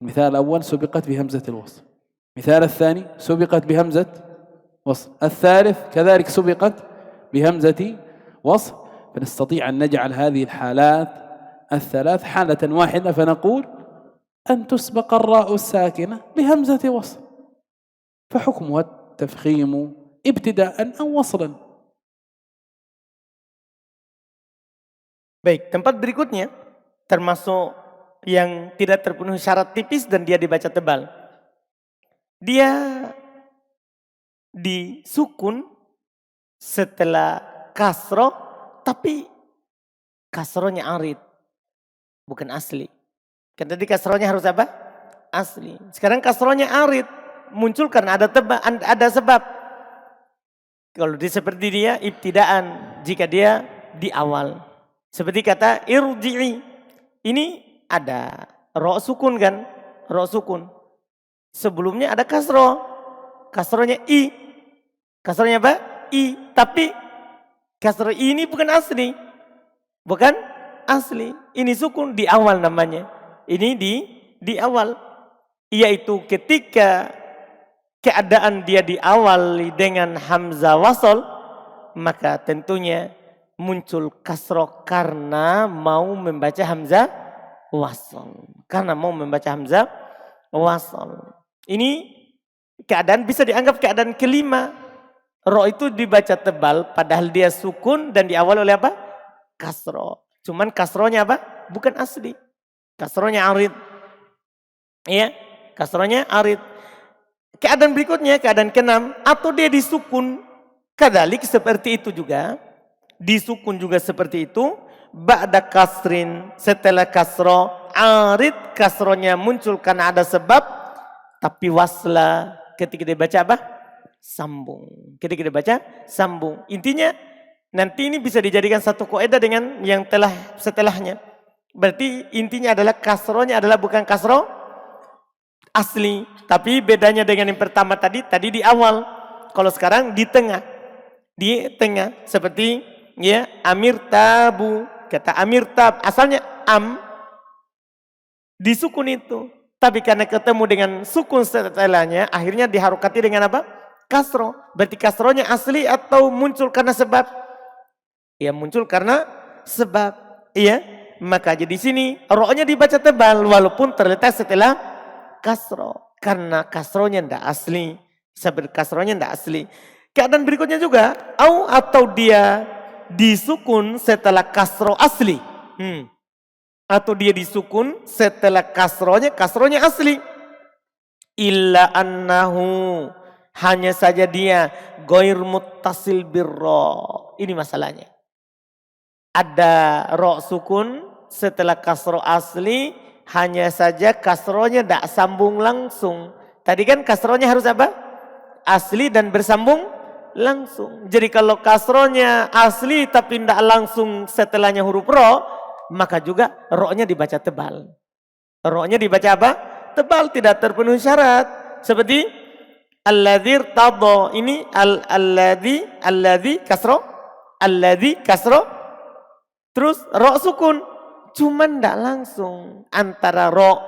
المثال الأول سبقت بهمزة الوصل، المثال الثاني سبقت بهمزة وصل، الثالث كذلك سبقت بهمزة وصل. فنستطيع أن نجعل هذه الحالات الثلاث حالة واحدة فنقول أن تسبق الراء الساكنة بهمزة وصل فحكمها التفخيم ابتداء أو وصلا. Baik, tempat berikutnya termasuk yang tidak terpenuhi syarat tipis dan dia dibaca tebal. Dia disukun setelah kasroh tapi kasronya arid, bukan asli. Kan tadi kasronya harus apa? Asli. Sekarang kasronya arid, muncul karena ada sebab. Kalau dia seperti dia ibtidaan, jika dia di awal. Seperti kata irji'i. Ini ada ro sukun kan? Ro sukun. Sebelumnya ada kasro. Kasronya i. Kasronya apa? I. Tapi kasro i ini bukan asli. Bukan asli. Ini sukun di awal namanya. Ini di awal. Yaitu ketika keadaan dia diawali dengan hamzah wasol, maka tentunya muncul kasroh karena mau membaca hamzah wasol. Karena mau membaca hamzah wasol. Ini keadaan bisa dianggap keadaan kelima. Ro itu dibaca tebal padahal dia sukun dan diawali oleh apa? Kasroh. Cuman kasrohnya apa? Bukan asli. Kasrohnya arid. Iya, kasrohnya arid. Keadaan berikutnya, keadaan keenam, atau dia disukun. Kadalik seperti itu juga. Disukun juga seperti itu. Ba'da kasrin, setelah kasro, arid kasronya muncul karena ada sebab. Tapi wasla ketika dia baca apa? Sambung. Ketika dia baca, sambung. Intinya, nanti ini bisa dijadikan satu kaidah dengan yang telah setelahnya. Berarti intinya adalah kasronya adalah bukan kasro asli, tapi bedanya dengan yang pertama tadi di awal. Kalau sekarang di tengah. Di tengah seperti ya amir tabu, kata amir tab asalnya disukun itu. Tapi karena ketemu dengan sukun setelahnya akhirnya diharokati dengan apa? Kasro. Berarti kasronya asli atau muncul karena sebab? Ya muncul karena sebab. Iya, maka di sini ro-nya dibaca tebal walaupun terletak setelah kasro, karena kasronya tidak asli. Sabir kasronya tidak asli. Keadaan berikutnya juga, atau dia disukun setelah kasro asli. Atau dia disukun setelah kasronya asli. Illa annahu, hanya saja dia goir muttasil birro. Ini masalahnya. Ada ro sukun setelah kasro asli, hanya saja kasronya tidak sambung langsung. Tadi kan kasronya harus apa? Asli dan bersambung langsung. Jadi kalau kasronya asli tapi tidak langsung setelahnya huruf ro, maka juga ro-nya dibaca tebal. Ro-nya dibaca apa? Tebal, tidak terpenuhi syarat. Seperti alladzi irtadha. Ini alladzi kasro. Terus ro sukun. Cuman tidak langsung. Antara ro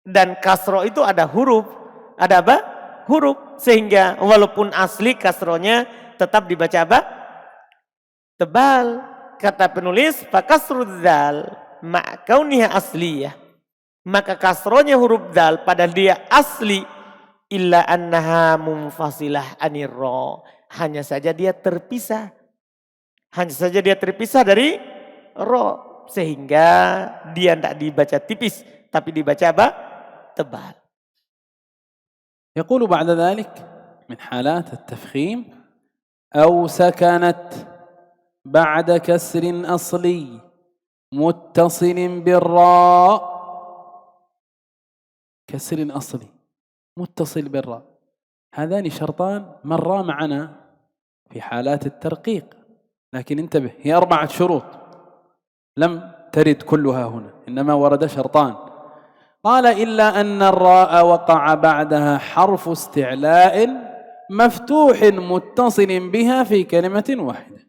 dan kasro itu ada huruf. Ada apa? Huruf. Sehingga walaupun asli kasronya tetap dibaca apa? Tebal. Kata penulis, fakasrud dzal ma'kauniha asliyah. Maka kasronya huruf dzal padahal dia asli. Illa annaha munfasilah anir ro. Hanya saja dia terpisah. Hanya saja dia terpisah dari ro. Sehingga dia tidak dibaca tipis, tapi dibaca apa? Tebal. يقول بعد ذلك من حالات التفخيم أو سكنت بعد كسر أصلي متصل بالراء. كسر أصلي متصل بالراء، هذان شرطان مرا معنا في حالات الترقيق، لكن انتبه هي 4 شروط لم ترد كلها هنا، إنما ورد شرطان. قال إلا أن الراء وقع بعدها حرف استعلاء مفتوح متصل بها في كلمة واحدة.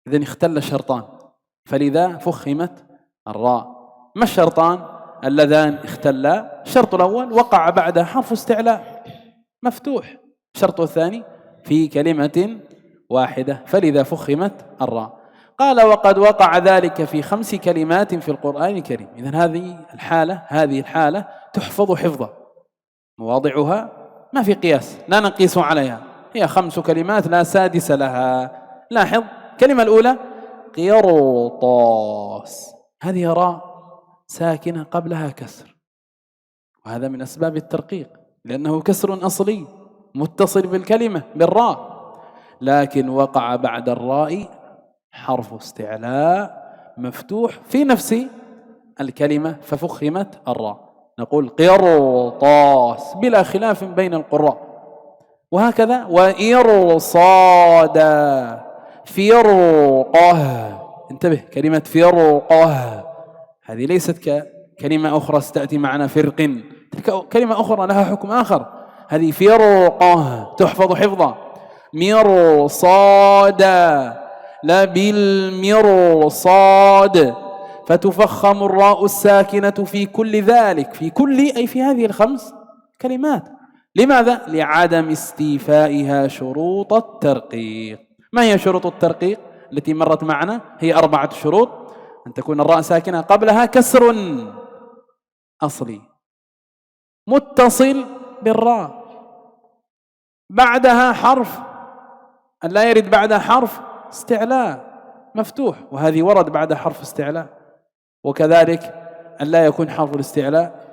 إذن اختل الشرطان، فلذا فخمت الراء. ما الشرطان اللذان اختلا؟ الشرط الأول وقع بعدها حرف استعلاء مفتوح، الشرط الثاني في كلمة واحدة، فلذا فخمت الراء. قال وقد وقع ذلك في 5 كلمات في القرآن الكريم. إذن هذه الحالة تحفظ حفظا، مواضعها ما في قياس، لا نقيس عليها، هي 5 كلمات لا سادس لها. لاحظ الكلمة الأولى قرطاس، هذه راء ساكنة قبلها كسر، وهذا من أسباب الترقيق لأنه كسر أصلي متصل بالكلمة بالراء، لكن وقع بعد الراء حرف استعلاء مفتوح في نفس الكلمة ففخمت الراء. نقول قرطاس بلا خلاف بين القراء. وهكذا وإرصادا فرقه. انتبه، كلمة فرقه هذه ليست ككلمة أخرى ستأتي معنا فرق، تلك كلمة أخرى لها حكم آخر. هذه فرقه تحفظ حفظا. مرصادا لا بالمرصاد، فتفخم الراء الساكنة في كل ذلك، في كل أي في هذه الخمس كلمات. لماذا؟ لعدم استيفائها شروط الترقيق. ما هي شروط الترقيق التي مرت معنا؟ هي 4 شروط: أن تكون الراء ساكنة، قبلها كسر أصلي متصل بالراء، بعدها حرف، أن لا يرد بعدها حرف استعلاء مفتوح، وهذه ورد بعد حرف استعلاء. وكذلك أن لا يكون حرف الاستعلاء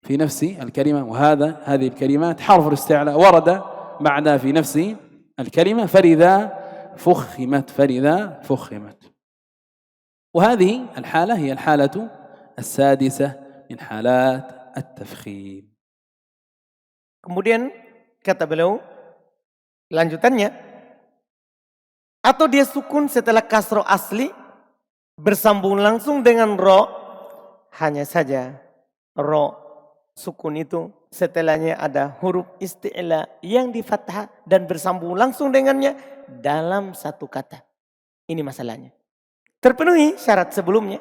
في نفس الكلمة، هذه الكلمات حرف الاستعلاء ورد بعدها في نفس الكلمة، فلذا فخمت. وهذه الحالة هي الحالة السادسة من حالات التفخيم. Kemudian kata beliau, lanjutannya, atau dia sukun setelah kasro asli bersambung langsung dengan ro, hanya saja ro sukun itu setelahnya ada huruf isti'la yang di fathah dan bersambung langsung dengannya dalam satu kata. Ini masalahnya. Terpenuhi syarat sebelumnya.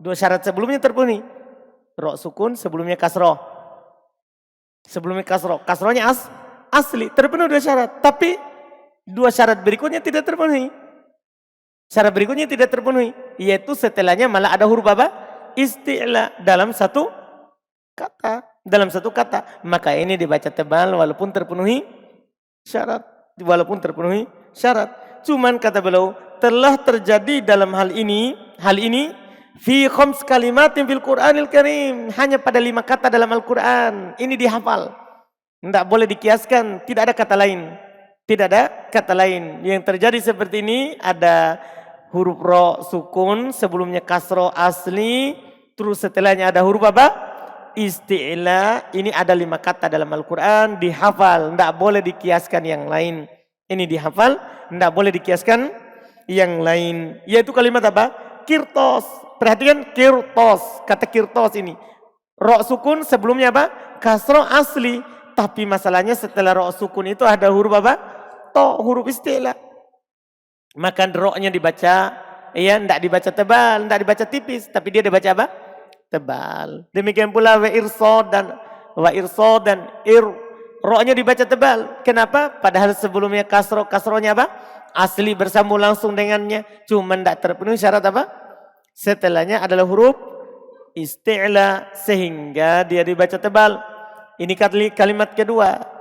2 syarat sebelumnya terpenuhi. Ro sukun sebelumnya kasro. Sebelumnya kasro. Kasronya asli. Terpenuhi 2 syarat. Tapi 2 syarat berikutnya tidak terpenuhi. Syarat berikutnya tidak terpenuhi. Yaitu setelahnya malah ada huruf apa? Isti'la dalam satu kata. Dalam satu kata. Maka ini dibaca tebal walaupun terpenuhi syarat. Cuman kata beliau, telah terjadi dalam hal ini fi khams kalimatin fil Qur'anil Karim, hanya pada 5 kata dalam Al-Qur'an. Ini dihafal. Tidak boleh dikiaskan, tidak ada kata lain. Yang terjadi seperti ini, ada huruf ro sukun, sebelumnya kasro asli, terus setelahnya ada huruf apa? Isti'la. Ini ada 5 kata dalam Al-Qur'an, dihafal, tidak boleh dikiaskan yang lain. Ini dihafal, tidak boleh dikiaskan yang lain. Yaitu kalimat apa? Kirtos. Perhatikan kirtos. Kata kirtos ini. Ro sukun sebelumnya apa? Kasro asli. Tapi masalahnya setelah ro sukun itu ada huruf apa? To, huruf isti'la. Maka ro-nya dibaca, ya, tidak dibaca tebal, tidak dibaca tipis. Tapi dia dibaca apa? Tebal. Demikian pula wa irsod dan ro-nya dibaca tebal. Kenapa? Padahal sebelumnya kasronya apa? Asli bersambung langsung dengannya. Cuma tidak terpenuhi syarat apa? Setelahnya adalah huruf isti'la sehingga dia dibaca tebal. Ini kalimat kedua.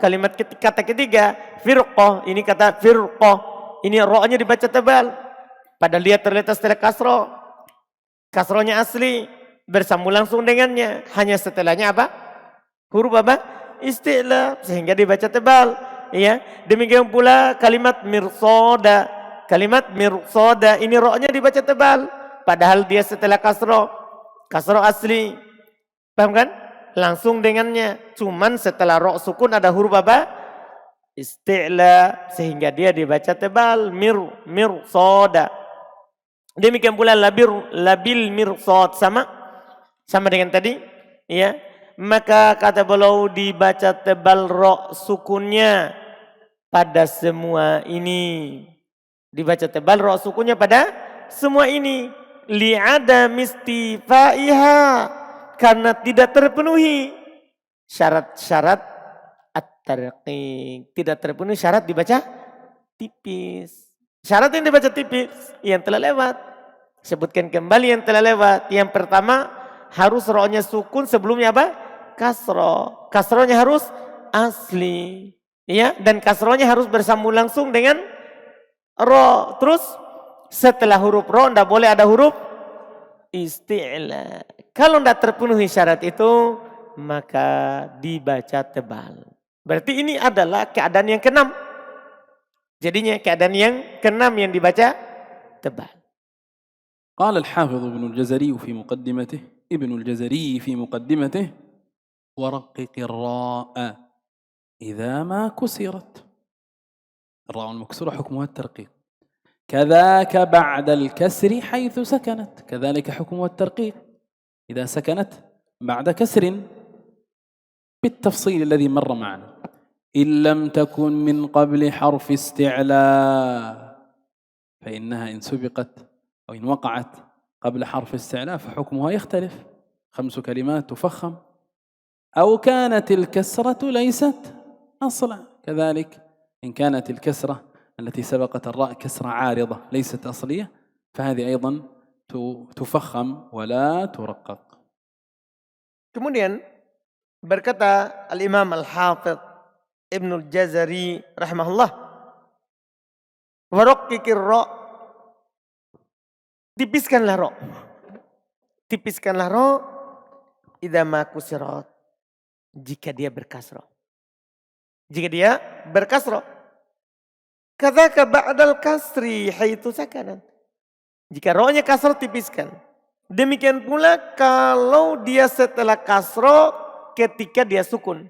Kata ketiga, firqah. Ini kata firqah. Ini ro-nya dibaca tebal. Padahal dia terletak setelah kasro. Kasronya asli bersambung langsung dengannya. Hanya setelahnya apa? Huruf apa? Isti'la sehingga dibaca tebal. Ya, demikian pula kalimat mirsoda. Kalimat mirsoda ini ro-nya dibaca tebal. Padahal dia setelah kasro asli. Paham kan? Langsung dengannya. Cuman setelah ro sukun ada huruf apa? Isti'la sehingga dia dibaca tebal. Mirsoda. Demikian pula labil mirsod sama dengan tadi, ya. Maka kata beliau dibaca tebal ro sukunnya pada semua ini. Dibaca tebal ro sukunnya pada semua ini. Li'adam istifaiha, karena tidak terpenuhi syarat-syarat at-tarqiq. Tidak terpenuhi syarat dibaca tipis. Syarat yang dibaca tipis yang telah lewat. Sebutkan kembali yang telah lewat. Yang pertama, harus ro-nya sukun sebelumnya apa? Kasro. Kasronya harus asli. Ya, dan kasronya harus bersambung langsung dengan ro. Terus setelah huruf ro tidak boleh ada huruf isti'la. Kalau tidak terpenuhi syarat itu, maka dibaca tebal. Berarti ini adalah keadaan yang keenam. Jadinya keadaan yang keenam yang dibaca tebal. قال الحافظ ابن الجزري في مقدمته ورقق الراء إذا ما كسرت. الراء المكسورة حكمها الترقيق، كذاك بعد الكسر حيث سكنت، كذلك حكمها الترقيق إذا سكنت بعد كسر بالتفصيل الذي مر معنا. إن لم تكن من قبل حرف استعلاء، فإنها إن سبقت أو إن وقعت قبل حرف استعلاء فحكمها يختلف، 5 كلمات تفخم. أو كانت الكسرة ليست أصلا، كذلك إن كانت الكسرة التي سبقت الراء كسرة عارضة ليست أصلية فهذه أيضا تفخم ولا ترقق. Kemudian berkata Al-Imam Al-Hafidh Ibnul Jazari rahimahullah, waraqqiqir ra, tipiskanlah ra. Tipiskanlah ra idza ma kusirat, jika dia berkasrah. Jika dia berkasrah. Kadzaka ba'dal kasri haitsu sakanat. Jika ra-nya kasrah tipiskan. Demikian pula kalau dia setelah kasrah ketika dia sukun.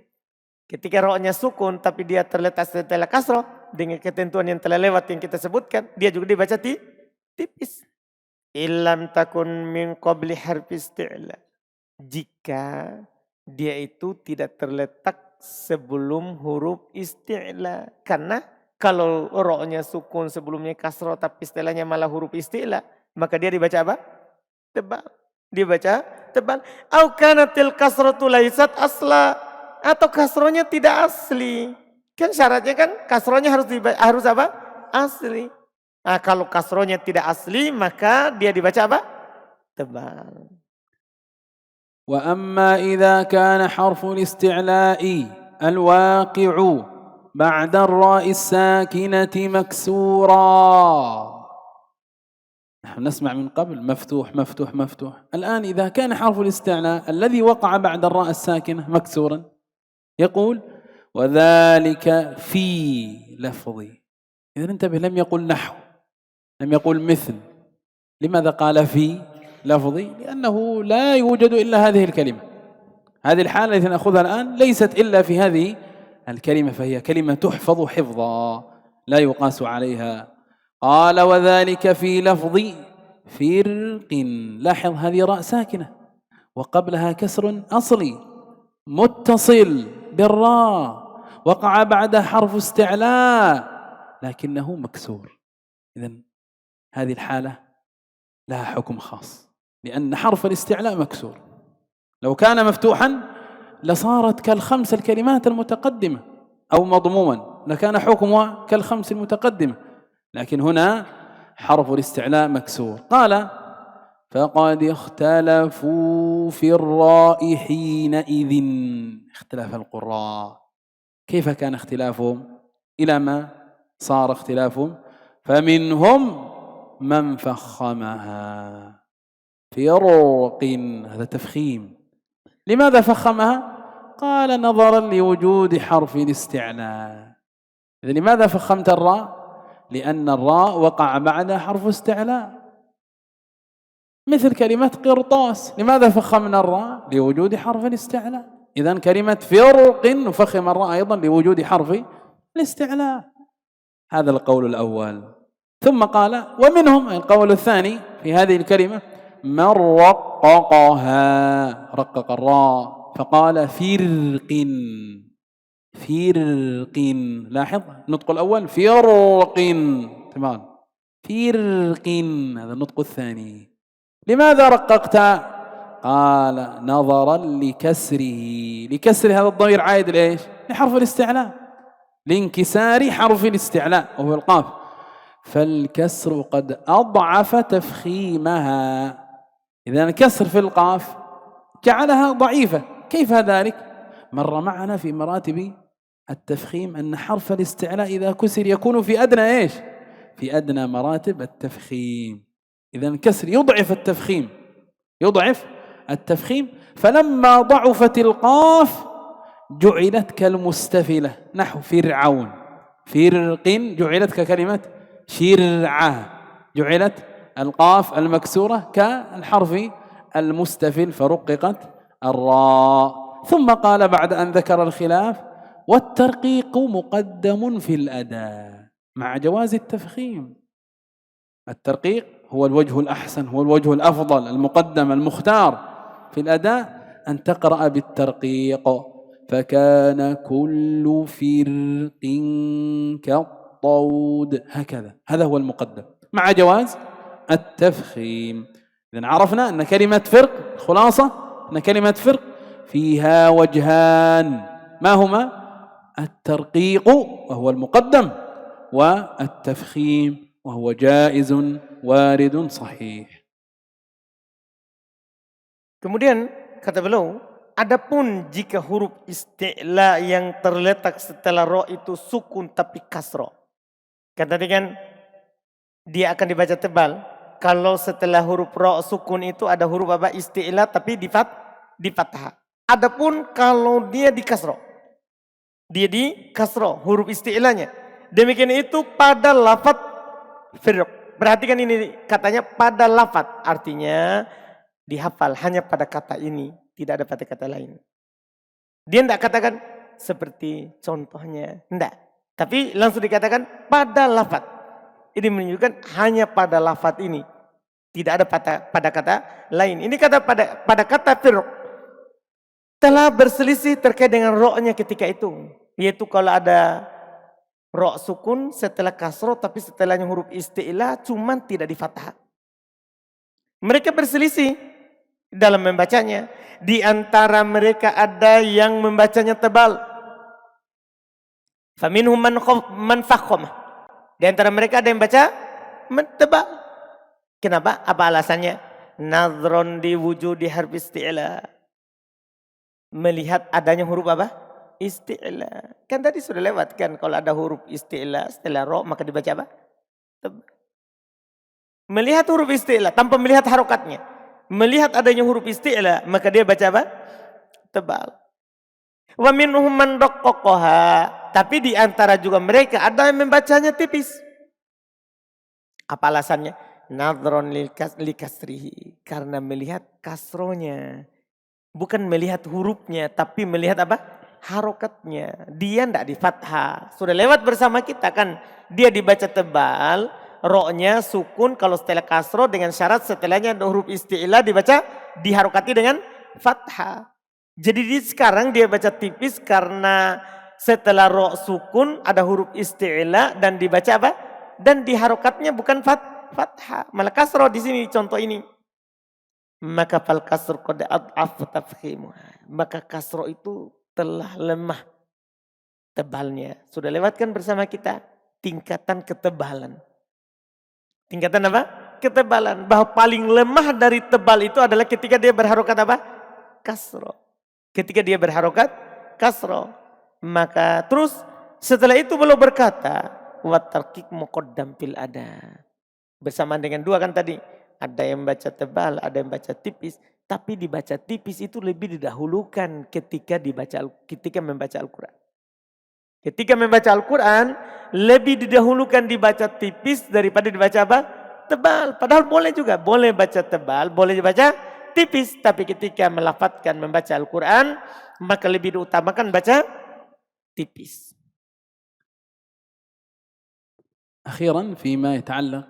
Ketika ra-nya sukun tapi dia terletak setelah kasrah dengan ketentuan yang telah lewat yang kita sebutkan, dia juga dibaca tipis. Illam takun min qabli harfi isti'la. Jika dia itu tidak terletak sebelum huruf isti'la. Karena kalau ra-nya sukun sebelumnya kasrah tapi setelahnya malah huruf isti'la, maka dia dibaca apa? Tebal. Dia baca tebal. Au kanatil kasratu laisat asla, atau kasrohnya tidak asli. Kan syaratnya kan kasrohnya harus apa? Asli. Nah, kalau kasrohnya tidak asli maka dia dibaca apa? Tebal. Wa amma idza kana harfu al-isti'la'i al-waqi'u ba'da ar-ra'i as-sakinati maksura. نحن نسمع من قبل مفتوح مفتوح مفتوح. الآن إذا كان حرف الاستعلاء الذي وقع بعد الراء الساكنة مكسورا يقول وذلك في لفظي. إذا انتبه، لم يقل نحو، لم يقل مثل. لماذا قال في لفظي؟ لأنه لا يوجد إلا هذه الكلمة. هذه الحالة التي نأخذها الآن ليست إلا في هذه الكلمة، فهي كلمة تحفظ حفظا لا يقاس عليها. قال وذلك في لفظي فرق. لاحظ هذه راء ساكنة وقبلها كسر أصلي متصل بالراء، وقع بعد حرف استعلاء لكنه مكسور. إذن هذه الحالة لها حكم خاص لأن حرف الاستعلاء مكسور. لو كان مفتوحا لصارت كالخمس الكلمات المتقدمة أو مضموما لكان حكمها كالخمس المتقدمة، لكن هنا حرف الاستعلاء مكسور. قال فقد اختلفوا في الراء حينئذ. اختلاف القراء، كيف كان اختلافهم إلى ما صار اختلافهم؟ فمنهم من فخمها فرق، هذا تفخيم. لماذا فخمها؟ قال نظرا لوجود حرف الاستعلاء. إذن لماذا فخمت الراء؟ لأن الراء وقع بعدها حرف استعلاء، مثل كلمة قرطاس. لماذا فخمنا الراء؟ لوجود حرف الاستعلاء. إذن كلمة فرق نفخم الراء أيضا لوجود حرف الاستعلاء. هذا القول الأول. ثم قال ومنهم، القول الثاني في هذه الكلمة، من رققها، رقق الراء فقال فرق. فرق، لاحظ النطق الأول فرق، تمام، فرق، هذا النطق الثاني. لماذا رققت؟ قال نظرا لكسره. لكسر هذا الضمير عائد لإيش؟ لحرف الاستعلاء، لانكسار حرف الاستعلاء وهو القاف، فالكسر قد أضعف تفخيمها. إذا الكسر في القاف جعلها ضعيفة. كيف ذلك؟ مر معنا في مراتب التفخيم أن حرف الاستعلاء إذا كسر يكون في أدنى إيش؟ في أدنى مراتب التفخيم. إذا الكسر يضعف التفخيم، يضعف التفخيم. فلما ضعفت القاف جعلت كالمستفلة نحو فرعون. فرق جعلت ككلمة شرعة. جعلت القاف المكسورة كالحرف المستفل فرققت الراء. ثم قال بعد أن ذكر الخلاف: والترقيق مقدم في الأداء مع جواز التفخيم. الترقيق هو الوجه الأحسن، هو الوجه الأفضل، المقدم المختار في الأداء أن تقرأ بالترقيق: فكان كل فرق كالطود، هكذا، هذا هو المقدم مع جواز التفخيم. إذن عرفنا أن كلمة فرق، خلاصة أن كلمة فرق فيها وجهان، ما هما؟ الترقيق وهو المقدم، والتفخيم وهو جائز وارد صحيح. Kemudian kata beliau, adapun jika huruf isti'la yang terletak setelah ro itu sukun tapi kasro. Kan tadi kan dia akan dibaca tebal. Kalau setelah huruf ro sukun itu ada huruf apa? Isti'la tapi di fathah. Adapun kalau dia di kasro. Dia di kasro huruf isti'lanya. Demikian itu pada lafaz firq. Perhatikan ini katanya pada lafaz, artinya dihafal hanya pada kata ini, tidak ada pada kata lain. Dia tidak katakan seperti contohnya, tidak. Tapi langsung dikatakan pada lafaz. Ini menunjukkan hanya pada lafaz ini, tidak ada pada kata lain. Ini kata pada kata firq telah berselisih terkait dengan ro-nya ketika itu, yaitu kalau ada ro sukun setelah kasro tapi setelahnya huruf isti'la cuman tidak di fathah. Mereka berselisih dalam membacanya. Di antara mereka ada yang membacanya tebal. Faminhum man fakham. Di antara mereka ada yang baca tebal. Kenapa? Apa alasannya? Nadron di wujudi harf isti'la. Melihat adanya huruf apa? Isti'la. Kan tadi sudah lewat kan, kalau ada huruf isti'la setelah ro maka dibaca apa? Tebal. Melihat huruf isti'la tanpa melihat harokatnya. Melihat adanya huruf isti'la maka dia baca apa? Tebal. Wa minhum man daqqaqaha. Tapi di antara juga mereka ada yang membacanya tipis. Apa alasannya? Nadron likasrihi. Karena melihat kasronya. Bukan melihat hurufnya tapi melihat apa? Harokatnya. Dia tidak di fathah. Sudah lewat bersama kita kan. Dia dibaca tebal. Ro-nya sukun kalau setelah kasro dengan syarat setelahnya ada huruf isti'la dibaca diharokati dengan fathah. Jadi sekarang dia baca tipis karena setelah ro sukun ada huruf isti'la dan dibaca apa? Dan diharokatnya bukan fathah, malah kasro di sini contoh ini. Maka fal kasr qad ad'af tafkhimuha. Maka kasro itu telah lemah tebalnya. Sudah lewatkan bersama kita tingkatan ketebalan. Tingkatan apa? Ketebalan. Bahwa paling lemah dari tebal itu adalah ketika dia berharokat apa? Kasro. Ketika dia berharokat kasro. Maka terus setelah itu beliau berkata, wa tarqiq muqaddam fil ada. Bersamaan dengan dua kan tadi. Ada yang baca tebal, ada yang baca tipis. Tapi dibaca tipis itu lebih didahulukan ketika membaca Al-Quran. Ketika membaca Al-Quran, lebih didahulukan dibaca tipis daripada dibaca apa? Tebal. Padahal boleh juga. Boleh baca tebal, boleh dibaca tipis. Tapi ketika melafadzkan membaca Al-Quran, maka lebih diutamakan baca tipis. أخيرا فيما يتعلق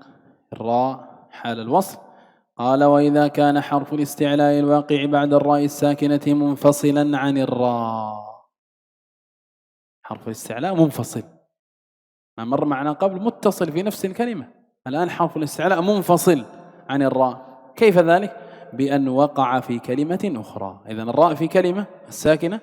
الراء حال الوصل قال: وإذا كان حرف الاستعلاء الواقع بعد الراء الساكنة منفصلا عن الراء. حرف الاستعلاء منفصل، ما مر معنا قبل متصل في نفس الكلمة، الآن حرف الاستعلاء منفصل عن الراء. كيف ذلك؟ بأن وقع في كلمة أخرى. إذن الراء في كلمة الساكنة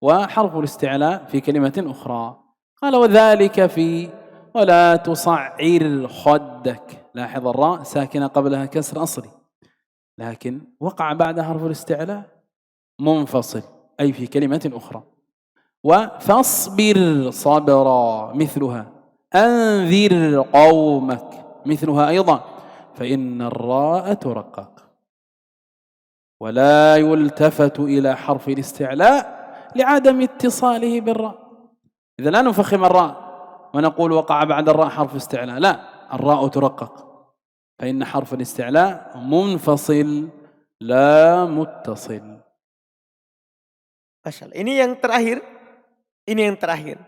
وحرف الاستعلاء في كلمة أخرى. قال: وذلك في ولا تصعر خدك. لاحظ الراء ساكنة قبلها كسر أصلي، لكن وقع بعد حرف الاستعلاء منفصل أي في كلمة أخرى. وفاصبر صبرا مثلها، أنذر قومك مثلها أيضا، فإن الراء ترقق. ولا يلتفت إلى حرف الاستعلاء لعدم اتصاله بالراء. إذا لا نفخم الراء ونقول وقع بعد الراء حرف استعلاء، لا، الراء ترقق فإن حرف الاستعلاء منفصل لا متصل. Masya Allah. Ini yang terakhir.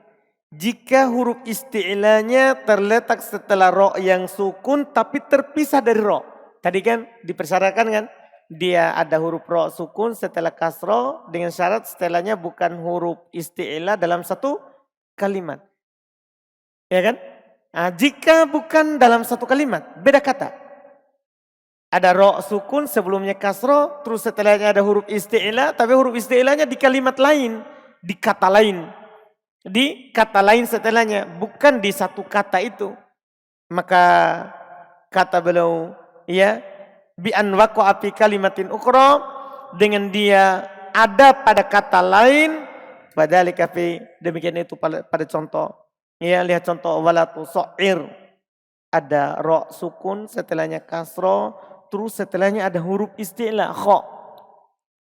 Jika huruf isti'lanya terletak setelah ro yang sukun tapi terpisah dari ro. Tadi kan dipersyaratkan kan, dia ada huruf ro sukun setelah kasro dengan syarat setelahnya bukan huruf isti'la dalam satu kalimat. Ya kan? Nah, jika bukan dalam satu kalimat, beda kata. Ada ro sukun sebelumnya kasro, terus setelahnya ada huruf isti'la, tapi huruf isti'lanya di kalimat lain, di kata lain. Di kata lain setelahnya, bukan di satu kata itu. Maka kata beliau, ya, bi an waqa'a fi kalimatin ukhra, dengan dia ada pada kata lain, padahal fi, demikian itu pada contoh. Ya, lihat contoh wala tusair. Ada ro sukun setelahnya kasro, terus setelahnya ada huruf isti'la kha.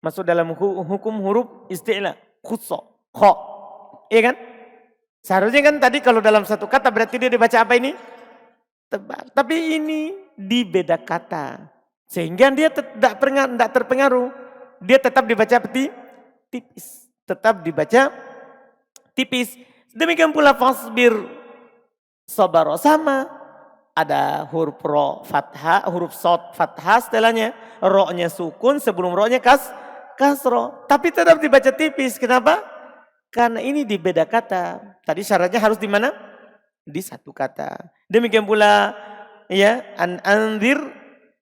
Masuk dalam hukum huruf isti'la khusso kha. Iya kan? Seharusnya kan tadi kalau dalam satu kata berarti dia dibaca apa ini? Tebal. Tapi ini di beda kata. Sehingga dia tidak terpengaruh. Dia tetap dibaca tipis. Tetap dibaca tipis. Demikian pula fasbir sabaro sama. Ada huruf ro fathah, huruf sod fathah setelahnya. Ro-nya sukun sebelum ro-nya kasro. Tapi tetap dibaca tipis. Kenapa? Karena ini di beda kata. Tadi syaratnya harus di mana? Di satu kata. Demikian pula ya anzir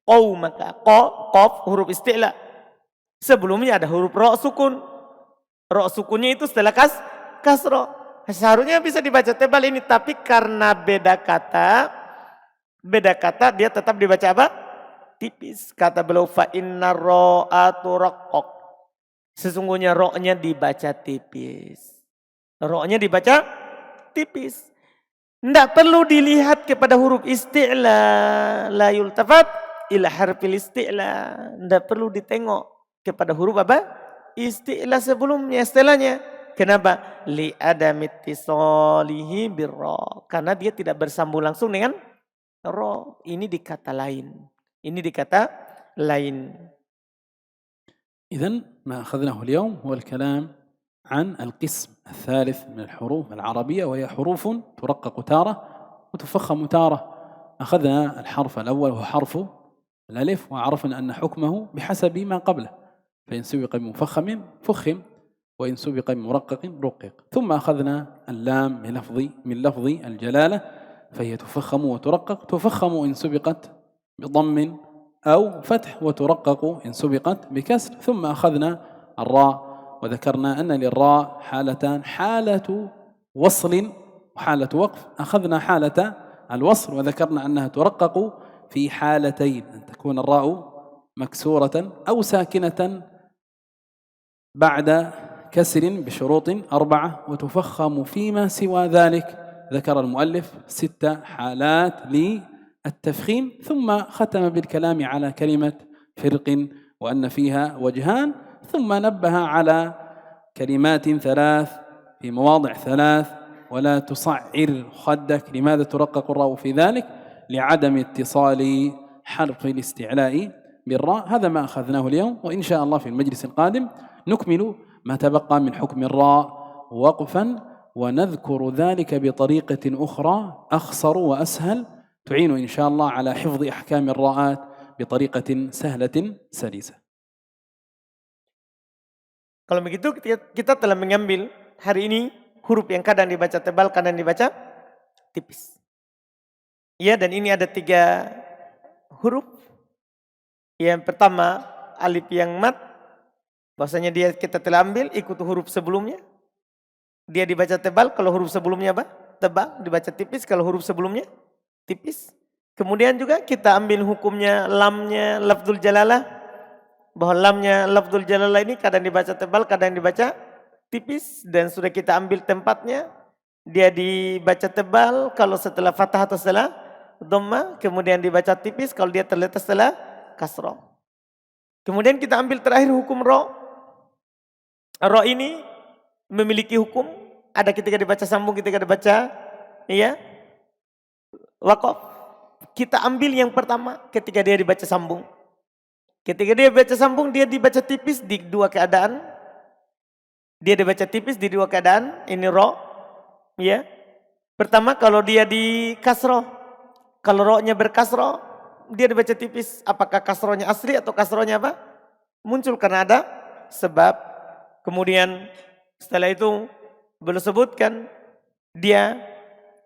qaumaka. Qaf huruf isti'la. Sebelumnya ada huruf ro sukun. Ro sukunnya itu setelah kasro. Seharusnya bisa dibaca tebal ini, tapi karena beda kata dia tetap dibaca apa? Tipis. Kata beliau fa innar ra'atu raqqaq. Sesungguhnya ro-nya dibaca tipis. Ro-nya dibaca tipis. Tidak perlu dilihat kepada huruf isti'la. La yultafat ila harfil isti'la. Tidak perlu ditengok kepada huruf apa? Isti'la sebelumnya, setelahnya. Kenapa? Li adamittisolihi birro. Karena dia tidak bersambung langsung dengan ro. Ini di kata lain. إذن ما أخذناه اليوم هو الكلام عن القسم الثالث من الحروف العربية، وهي حروف ترقق تارة وتفخم تارة. أخذنا الحرف الأول وهو حرف الألف، وعرفنا أن حكمه بحسب ما قبله، فإن سبق بمفخم فخم، وإن سبق بمرقق رقق. ثم أخذنا اللام من لفظ الجلالة، فهي تفخم وترقق. تفخم إن سبقت بضم أو فتح، وترقق إن سبقت بكسر. ثم أخذنا الراء وذكرنا أن للراء حالتان، حالة وصل وحالة وقف. أخذنا حالة الوصل وذكرنا أنها ترقق في حالتين، أن تكون الراء مكسورة أو ساكنة بعد كسر بشروط 4، وتفخم فيما سوى ذلك. ذكر المؤلف 6 حالات للتفخيم، ثم ختم بالكلام على كلمة فرق وأن فيها وجهان، ثم نبه على كلمات 3 في مواضع 3. ولا تصعر خدك. لماذا ترقق الراء في ذلك؟ لعدم اتصال حرف الاستعلاء بالراء. هذا ما أخذناه اليوم، وإن شاء الله في المجلس القادم نكمل ما تبقى من حكم الراء وقفا، ونذكر ذلك بطريقة أخرى أخصر وأسهل تعين إن شاء الله على حفظ أحكام الراءات بطريقة سهلة سلسة. Kalau begitu kita telah mengambil hari ini huruf yang kadang dibaca tebal, kadang dibaca tipis. Ya, dan ini ada 3 huruf. Yang pertama alif yang mat, bahwasanya kita telah ambil ikut huruf sebelumnya. Dia dibaca tebal kalau huruf sebelumnya apa? Tebal, dibaca tipis kalau huruf sebelumnya tipis. Kemudian juga kita ambil hukumnya lamnya lafzul jalalah, bahwa lamnya lafzul jalalah ini kadang dibaca tebal, kadang dibaca tipis, dan sudah kita ambil tempatnya. Dia dibaca tebal kalau setelah fathah atau setelah dhamma, kemudian dibaca tipis kalau dia terletak setelah kasroh. Kemudian kita ambil terakhir hukum ro. Ro ini memiliki hukum, ada ketika dibaca sambung, ketika dibaca waqaf. kita ambil yang pertama ketika dia dibaca sambung. Ketika dia baca sambung, dia dibaca tipis di dua keadaan. Dia dibaca tipis di dua keadaan. Ini ro, ya. Pertama kalau dia di kasroh. Kalau ro-nya berkasroh, dia dibaca tipis. Apakah kasrohnya asli atau kasrohnya apa? Muncul karena ada sebab. Kemudian setelah itu beliau sebutkan dia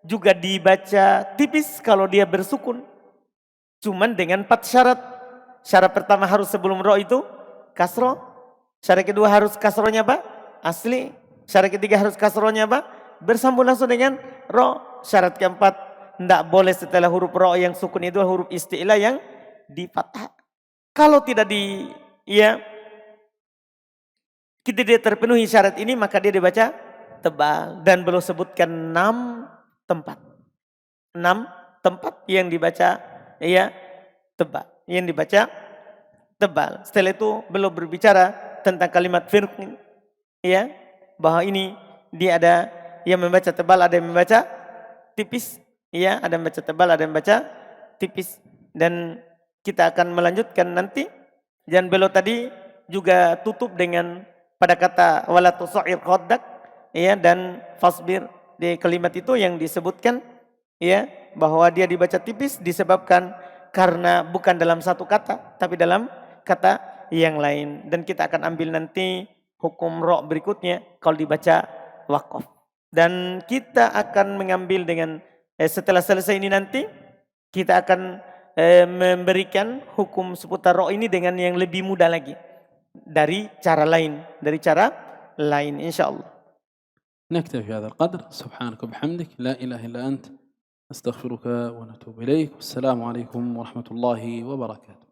juga dibaca tipis kalau dia bersukun. Cuman dengan 4 syarat. Syarat pertama harus sebelum ro itu kasroh. Syarat kedua harus kasrohnya apa? Asli. Syarat ketiga harus kasrohnya apa? Bersambung langsung dengan ro. Syarat keempat, tidak boleh setelah huruf ro yang sukun itu huruf isti'la yang di fathah. Kalau tidak kita dia terpenuhi syarat ini, maka dia dibaca tebal. Dan belum sebutkan 6 tempat. 6 tempat yang dibaca tebal. Yang dibaca tebal. Setelah itu belum berbicara tentang kalimat firq, bahwa ini dia ada yang membaca tebal, ada yang membaca tipis, ada yang membaca tebal, ada yang membaca tipis. Dan kita akan melanjutkan nanti. Dan beliau tadi juga tutup dengan pada kata wala tusair khaddak, dan fasbir. Di kalimat itu yang disebutkan bahwa dia dibaca tipis disebabkan karena bukan dalam satu kata tapi dalam kata yang lain. Dan kita akan ambil nanti hukum ro berikutnya kalau dibaca waqaf. Dan kita akan mengambil dengan setelah selesai ini nanti kita akan memberikan hukum seputar ro ini dengan yang lebih mudah lagi dari cara lain, insyaallah. نكتفي في هذا القدر. سبحانك وبحمدك لا إله إلا أنت نستغفرك ونتوب إليك. والسلام عليكم ورحمة الله وبركاته.